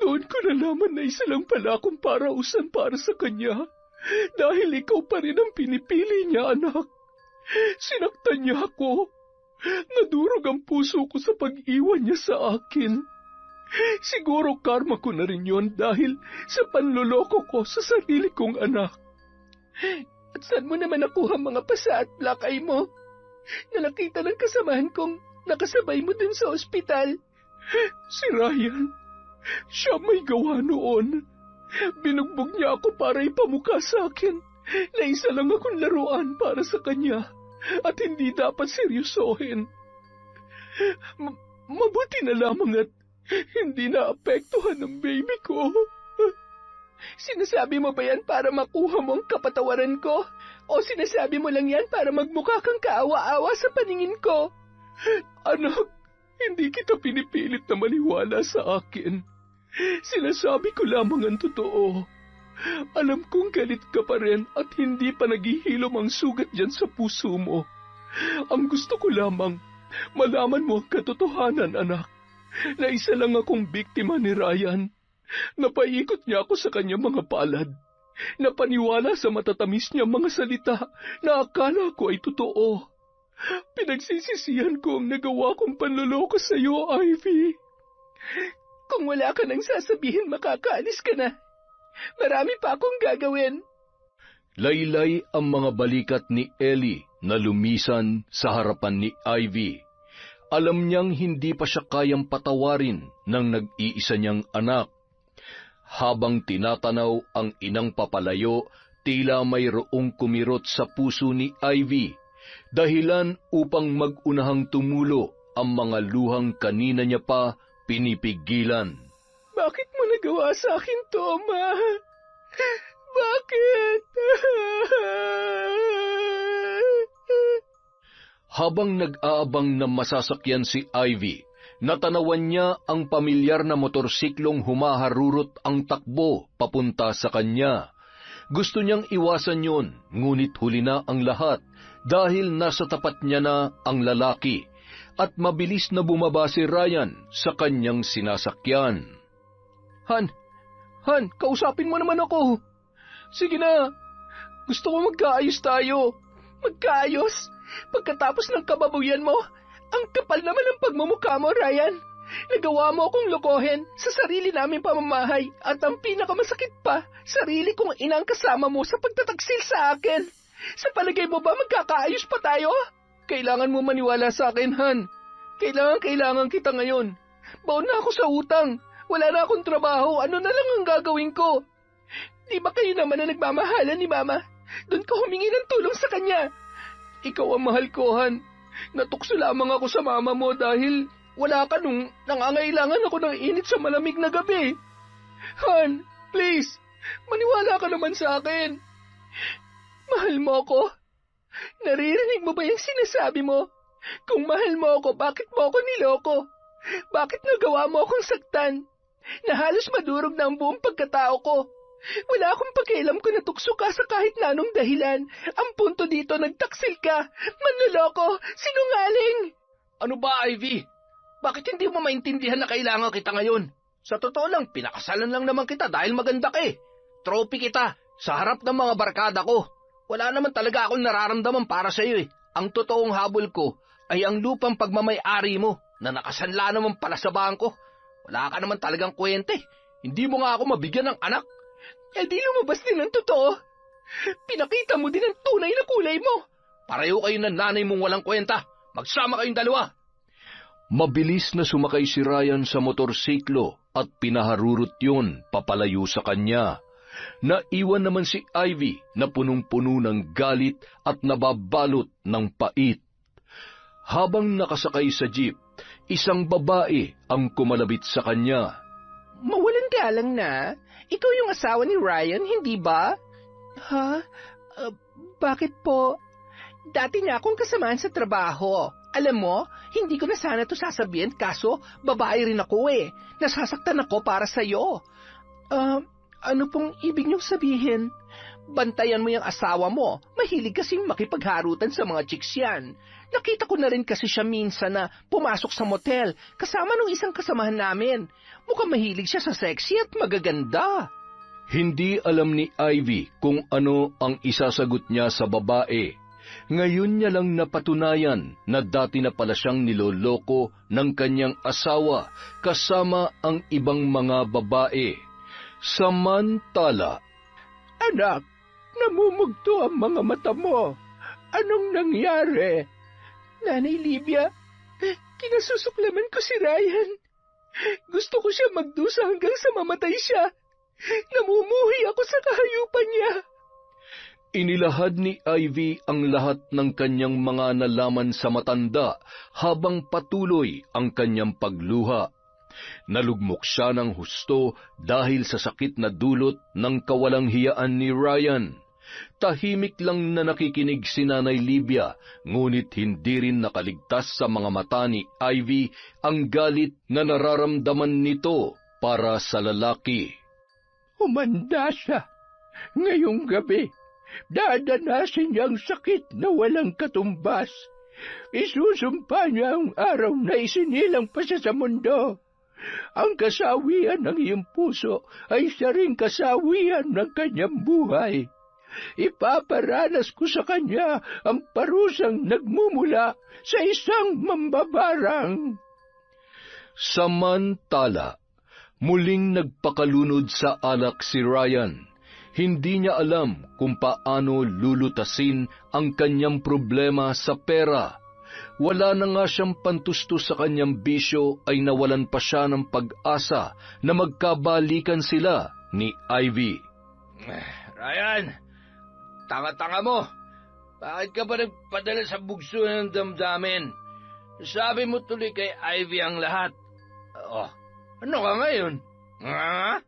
doon ko nalaman na isa lang pala akong parausan para sa kanya. Dahil ikaw pa rin ang pinipili niya, anak. Sinaktan niya ako. Nadurog ang puso ko sa pag-iwan niya sa akin. Siguro karma ko na rin yon dahil sa panloloko ko sa sarili kong anak. At saan mo naman nakuha mga pasa at black eye mo? Na nakita ng kasamahan kong nakasabay mo dun sa ospital. Si Ryan, siya may gawa noon. Binugbog niya ako para ipamukha sa akin na isa lang akong laruan para sa kanya at hindi dapat seryosohin. Mabuti na lamang at hindi naapektuhan ng baby ko. Sinasabi mo ba yan para makuha mo ang kapatawaran ko? O sinasabi mo lang yan para magmukha kang kaawa-awa sa paningin ko? Anak, hindi kita pinipilit na maniwala sa akin. Sinasabi ko lamang ang totoo. Alam kong galit ka pa rin at hindi pa naghihilom ang sugat dyan sa puso mo. Ang gusto ko lamang, malaman mo ang katotohanan, anak, na isa lang akong biktima ni Ryan. Napaikot niya ako sa kanyang mga palad. Napaniwala sa matatamis niyang mga salita na akala ko ay totoo. Pinagsisisihan ko ang nagawa kong panloloko sa iyo, Ivy. Kung wala ka nang sasabihin, makakaalis ka na. Marami pa akong gagawin. Laylay ang mga balikat ni Ellie na lumisan sa harapan ni Ivy. Alam niyang hindi pa siya kayang patawarin ng nag-iisa niyang anak. Habang tinatanaw ang inang papalayo, tila mayroong kumirot sa puso ni Ivy, dahilan upang mag-unahang tumulo ang mga luhang kanina niya pa pinipigilan. Bakit mo nagawa sa akin to, Ma? Bakit? Habang nag-aabang na masasakyan si Ivy, natanawan niya ang pamilyar na motorsiklong humaharurot ang takbo papunta sa kanya. Gusto niyang iwasan yon, ngunit huli na ang lahat dahil nasa tapat niya na ang lalaki at mabilis na bumaba si Ryan sa kanyang sinasakyan. Han, kausapin mo naman ako. Sige na, gusto ko magkaayos tayo. Magkaayos? Pagkatapos ng kababuyan mo, ang kapal naman ng pagmumukha mo, Ryan. Nagawa mo akong lokohin sa sarili naming pamamahay at ang pinakamasakit pa, sarili kong inang kasama mo sa pagtataksil sa akin. Sa palagay mo ba magkakaayos pa tayo? Kailangan mo maniwala sa akin, Han. Kailangan kita ngayon. Baon na ako sa utang. Wala na akong trabaho. Ano na lang ang gagawin ko? Di ba kayo naman na nagmamahalan ni Mama? Doon ka humingi ng tulong sa kanya. Ikaw ang mahal ko, Han. Natukso lamang ako sa mama mo dahil Wala ka nung nangangailangan ako ng init sa malamig na gabi. Han, please, maniwala ka naman sa akin. Mahal mo ako? Naririnig mo ba yung sinasabi mo? Kung mahal mo ako, bakit mo ako niloko? Bakit nagawa mo akong saktan? Na halos madurog na ang buong pagkatao ko. Wala akong pakialam kung natukso ka sa kahit na anong dahilan. Ang punto dito, nagtaksil ka. Manloloko, sinungaling. Ano ba, Ivy? Bakit hindi mo maintindihan na kailangan kita ngayon? Sa totoo lang, pinakasalan lang naman kita dahil maganda ka eh. Trophy kita sa harap ng mga barkada ko. Wala naman talaga akong nararamdaman para sa iyo eh. Ang totoong habol ko ay ang lupang pagmamay-ari mo na nakasanla naman pala sa bangko. Wala ka naman talagang kwente. Hindi mo nga ako mabigyan ng anak. Eh di lumabas din ang totoo. Pinakita mo din ang tunay na kulay mo. Pareho kayo ng nanay mong walang kwenta. Magsama kayong dalawa. Mabilis na sumakay si Ryan sa motorsiklo at pinaharurot yun papalayo sa kanya. Naiwan naman si Ivy na punong-puno ng galit at nababalot ng pait. Habang nakasakay sa jeep, isang babae ang kumalabit sa kanya. Mawalang galang na. Ikaw yung asawa ni Ryan, hindi ba? Ha? Bakit po? Dati niya akong kasamahan sa trabaho. Alam mo, hindi ko na sana to sasabihin kaso babae rin ako eh. Nasasaktan ako para sa'yo. Ano pong ibig niyong sabihin? Bantayan mo yung asawa mo. Mahilig kasing makipagharutan sa mga chicks yan. Nakita ko na rin kasi siya minsan na pumasok sa motel kasama nung isang kasamahan namin. Mukhang mahilig siya sa sexy at magaganda. Hindi alam ni Ivy kung ano ang isasagot niya sa babae. Ngayon niya lang napatunayan na dati na pala siyang niloloko ng kanyang asawa kasama ang ibang mga babae. Samantala, Anak, namumugto ang mga mata mo. Anong nangyari? Nanay Livia, kinasusuklaman ko si Ryan. Gusto ko siya magdusa hanggang sa mamatay siya. Namumuhi ako sa kahayupan niya. inilahad ni Ivy ang lahat ng kanyang mga nalaman sa matanda habang patuloy ang kanyang pagluha. Nalugmok siya ng husto dahil sa sakit na dulot ng kawalang hiyaan ni Ryan. Tahimik lang na nakikinig si Nanay Livia, ngunit hindi rin nakaligtas sa mga mata ni Ivy ang galit na nararamdaman nito para sa lalaki. Humanda siya. Ngayong gabi, dadanasin niya ang sakit na walang katumbas. Isusumpa niya ang araw na isinilang pa siya sa mundo. Ang kasawian ng iyong puso ay siya ring kasawian ng kanyang buhay. Ipaparanas ko sa kanya ang parusang nagmumula sa isang mambabarang. Samantala, muling nagpakalunod sa alak si Ryan. Hindi niya alam kung paano lulutasin ang kanyang problema sa pera. Wala na nga siyang pantustos sa kanyang bisyo ay nawalan pa siya ng pag-asa na magkabalikan sila ni Ivy. Ryan, tanga-tanga mo. Bakit ka ba nagpadala sa bugso ng damdamin? Sabi mo tuloy kay Ivy ang lahat. Oh, ano ka ngayon? Ha?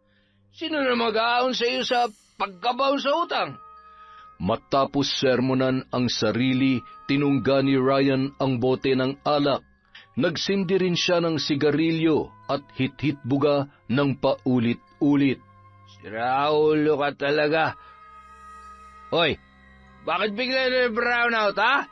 Sino na mag-aon sa iyo sa pagkabaon sa utang? Matapos sermonan ang sarili, tinungga ni Ryan ang bote ng alak. Nagsindi rin siya ng sigarilyo at hit-hit buga ng paulit-ulit. Siraulo ka talaga. Hoy, bakit bigla na brown out, ha?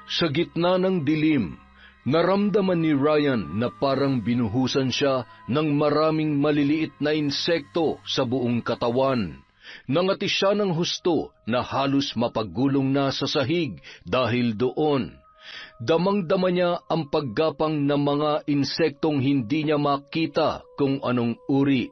Sa gitna ng dilim, naramdaman ni Ryan na parang binuhusan siya ng maraming maliliit na insekto sa buong katawan. Nangati siya ng husto na halos mapagulong na sa sahig dahil doon. Damang-dama niya ang paggapang ng mga insektong hindi niya makita kung anong uri.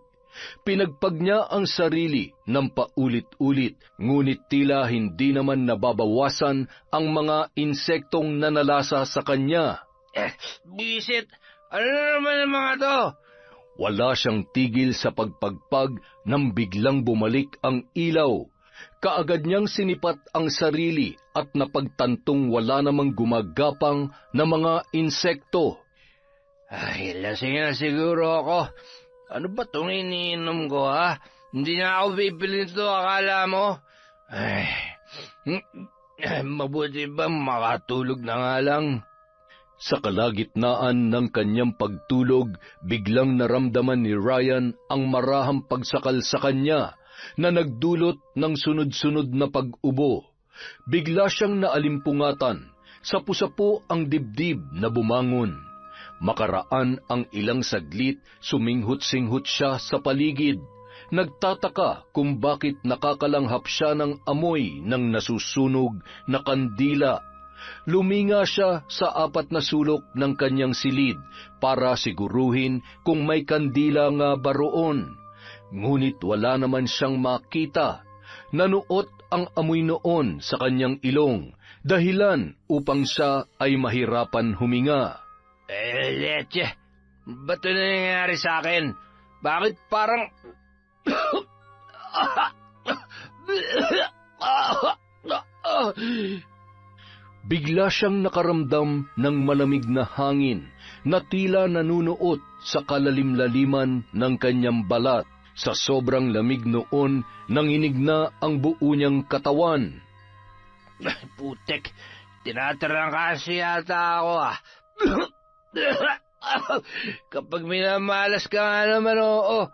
Pinagpag niya ang sarili ng paulit-ulit, ngunit tila hindi naman nababawasan ang mga insektong nanalasa sa kanya. Bisit, ano na naman ang mga to? Wala siyang tigil sa pagpagpag nang biglang bumalik ang ilaw. Kaagad niyang sinipat ang sarili at napagtantong wala namang gumagapang na mga insekto. Ay, lasing na siguro ako. Ano ba itong iniinom ko, ha? Hindi na ako bibili nito, akala mo? Ay, mabuti ba makatulog na nga lang? Sa kalagitnaan ng kanyang pagtulog, biglang naramdaman ni Ryan ang marahang pagsakal sa kanya na nagdulot ng sunod-sunod na pag-ubo. Bigla siyang naalimpungatan, sapu-sapu ang dibdib na bumangon. Makaraan ang ilang saglit, suminghut-singhut siya sa paligid. Nagtataka kung bakit nakakalanghap siya ng amoy ng nasusunog na kandila. Luminga siya sa 4 na sulok ng kanyang silid para siguruhin kung may kandila nga ba roon. Ngunit wala naman siyang makita. Nanuot ang amoy noon sa kanyang ilong, dahilan upang siya ay mahirapan huminga. Leche, ba't ito nangyayari sa akin? Bakit parang... Bigla siyang nakaramdam ng malamig na hangin na tila nanunuot sa kalalim-laliman ng kanyang balat. Sa sobrang lamig noon, nanginig na ang buo niyang katawan. Putek, tinatarangkasi yata ako, ah. Kapag minamalas ka nga naman, oo.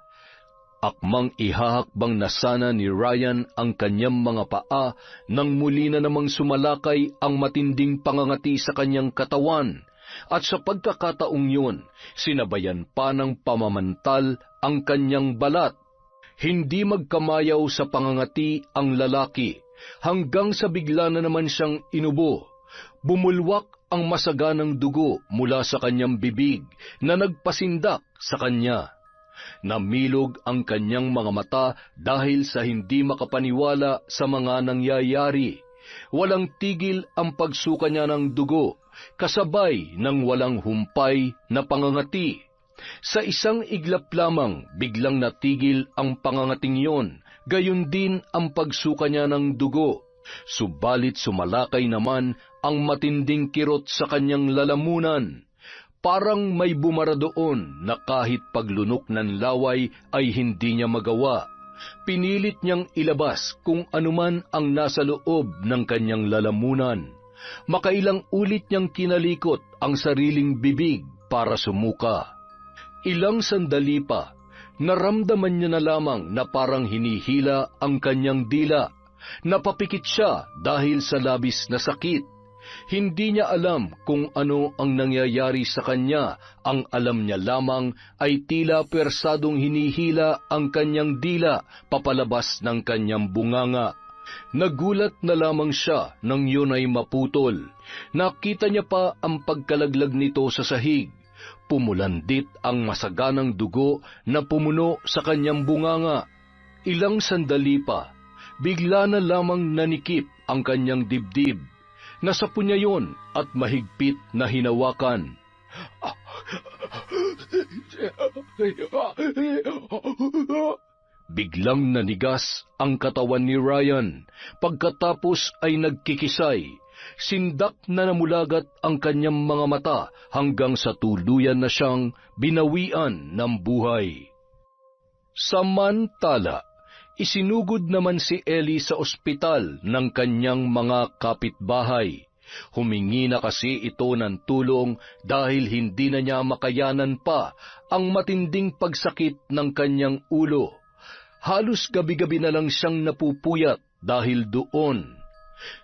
Akmang ihahakbang na sana ni Ryan ang kanyang mga paa nang muli na namang sumalakay ang matinding pangangati sa kanyang katawan. At sa pagkakataong yun, sinabayan pa ng pamamantal ang kanyang balat. Hindi magkamayaw sa pangangati ang lalaki, hanggang sa bigla na naman siyang inubo. Bumulwak ang masaganang dugo mula sa kanyang bibig na nagpasindak sa kanya. Namilog ang kanyang mga mata dahil sa hindi makapaniwala sa mga nangyayari. Walang tigil ang pagsuka niya ng dugo, kasabay ng walang humpay na pangangati. Sa isang iglap lamang, biglang natigil ang pangangating yon, gayon din ang pagsuka niya ng dugo. Subalit sumalakay naman ang matinding kirot sa kanyang lalamunan. Parang may bumara doon na kahit paglunok ng laway ay hindi niya magawa. Pinilit niyang ilabas kung anuman ang nasa loob ng kanyang lalamunan. Makailang ulit niyang kinalikot ang sariling bibig para sumuka. Ilang sandali pa, naramdaman niya na lamang na parang hinihila ang kanyang dila. Napapikit siya dahil sa labis na sakit. Hindi niya alam kung ano ang nangyayari sa kanya. Ang alam niya lamang ay tila persadong hinihila ang kanyang dila papalabas ng kanyang bunganga. Nagulat na lamang siya nang yun ay maputol. Nakita niya pa ang pagkalaglag nito sa sahig. Pumulandit ang masaganang dugo na pumuno sa kanyang bunganga. Ilang sandali pa, bigla na lamang nanikip ang kanyang dibdib. Nasapo niya yun at mahigpit na hinawakan. Biglang nanigas ang katawan ni Ryan. Pagkatapos ay nagkikisay. Sindak na namulagat ang kanyang mga mata hanggang sa tuluyan na siyang binawian ng buhay. Samantala, isinugod naman si Ellie sa ospital ng kanyang mga kapitbahay. Humingi na kasi ito ng tulong dahil hindi na niya makayanan pa ang matinding pagsakit ng kanyang ulo. Halos gabi-gabi na lang siyang napupuyat dahil doon.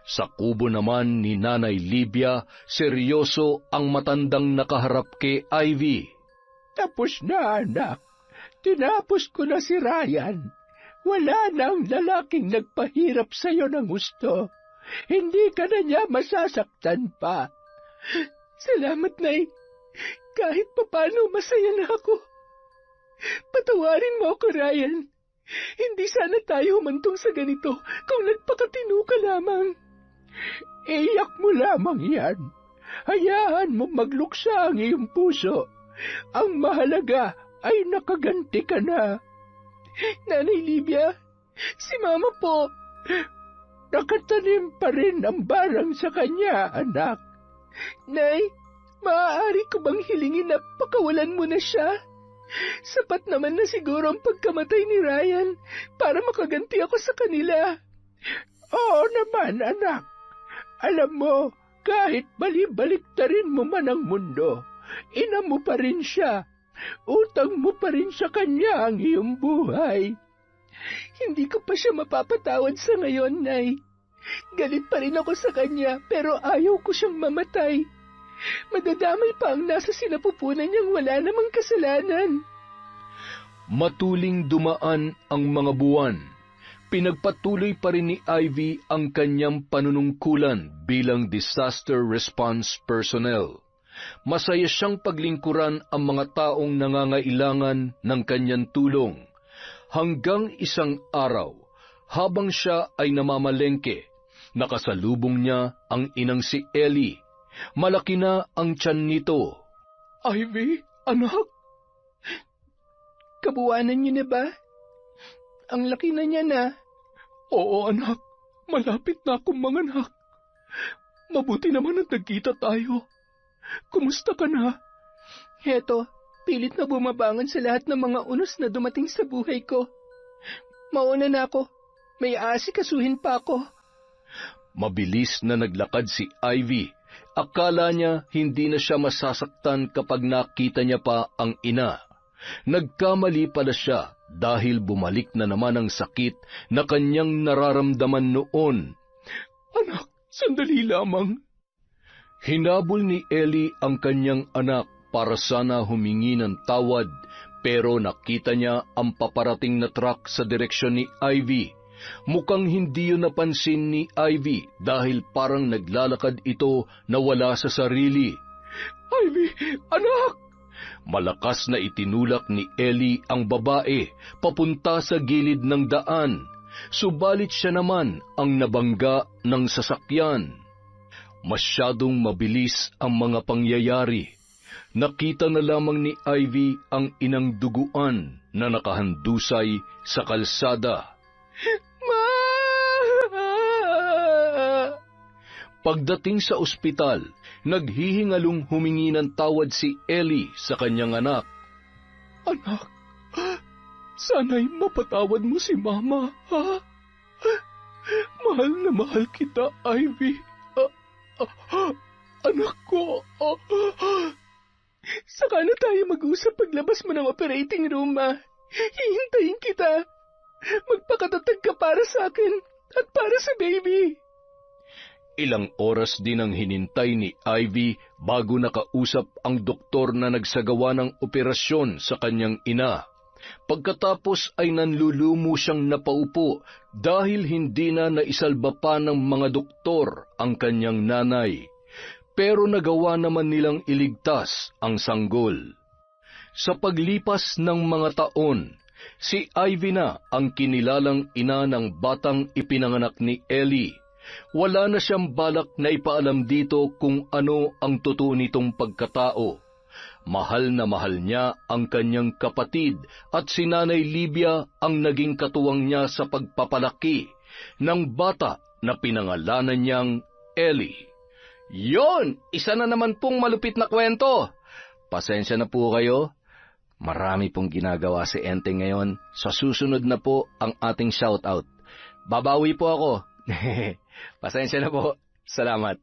Sa kubo naman ni Nanay Libya, seryoso ang matandang nakaharap kay Ivy. Tapos na, anak. Tinapos ko na si Ryan. Wala nang lalaking nagpahirap sa'yo ng gusto. Hindi ka na niya masasaktan pa. Salamat, Nay. Kahit papano masaya na ako. Patawarin mo ako, Ryan. Hindi sana tayo humantong sa ganito kung nagpakatino ka lamang. Iyak mo lamang yan. Hayaan mo magluksa ang iyong puso. Ang mahalaga ay nakaganti ka na. Nanay Libya, si Mama po. Nakatanim pa rin ang barang sa kanya, anak. Nay, Maaari ko bang hilingin na pakawalan mo na siya? Sapat naman na siguro ang pagkamatay ni Ryan para makaganti ako sa kanila. Oo naman, anak. Alam mo, kahit bali-baliktarin mo man ang mundo, ina mo pa rin siya. Utang mo pa rin sa kanya ang iyong buhay. Hindi ko pa siya mapapatawad sa ngayon, Nay. Galit pa rin ako sa kanya, pero ayaw ko siyang mamatay. Madadamay pa ang nasa sinapupunan niyang wala namang kasalanan. Matuling dumaan ang mga buwan. Pinagpatuloy pa rin ni Ivy ang kanyang panunungkulan bilang disaster response personnel. Masaya siyang paglingkuran ang mga taong nangangailangan ng kanyang tulong. Hanggang isang araw, habang siya ay namamalengke, nakasalubong niya ang inang si Ellie. Malaki na ang tiyan nito. Ivy, anak? Kabuwanan niyo na ba? Ang laki na niya na. Oo, anak. Malapit na akong manganak. Mabuti naman ang nagkita tayo. Kumusta ka na? Heto, pilit na bumabangon sa lahat ng mga unos na dumating sa buhay ko. Mauna na ako. May aasikasuhin pa ako. Mabilis na naglakad si Ivy. Akala niya hindi na siya masasaktan kapag nakita niya pa ang ina. Nagkamali pala siya dahil bumalik na naman ang sakit na kanyang nararamdaman noon. Anak, sandali lamang. Hinabol ni Ellie ang kanyang anak para sana humingi ng tawad, pero nakita niya ang paparating na truck sa direksyon ni Ivy. Mukhang hindi yun napansin ni Ivy dahil parang naglalakad ito na wala sa sarili. Ivy, anak! Malakas na itinulak ni Ellie ang babae papunta sa gilid ng daan, subalit siya naman ang nabangga ng sasakyan. Masyadong mabilis ang mga pangyayari. Nakita na lamang ni Ivy ang inang duguan na nakahandusay sa kalsada. Ma! Pagdating sa ospital, naghihingalong humingi ng tawad si Ellie sa kanyang anak. Anak, sana'y mapatawad mo si Mama, ha? Mahal na mahal kita, Ivy. Anak ko. Saka na tayo mag-usap paglabas mo ng operating room, Ma. Hihintayin kita. Magpakatatag ka para sa akin at para sa baby. Ilang oras din ang hinintay ni Ivy bago nakausap ang doktor na nagsagawa ng operasyon sa kanyang ina. Pagkatapos ay nanlulumo siyang napaupo dahil hindi na naisalba pa ng mga doktor ang kanyang nanay. Pero nagawa naman nilang iligtas ang sanggol. Sa paglipas ng mga taon, si Ivy na ang kinilalang ina ng batang ipinanganak ni Ellie. Wala na siyang balak na ipaalam dito kung ano ang totoo nitong pagkatao. Mahal na mahal niya ang kanyang kapatid at si Nanay Libia ang naging katuwang niya sa pagpapalaki ng bata na pinangalanan niyang Ellie. Yon! Isa na naman pong malupit na kwento. Pasensya na po kayo. Marami pong ginagawa si Enteng ngayon. Sa susunod na po ang ating shoutout. Babawi po ako. Pasensya na po. Salamat.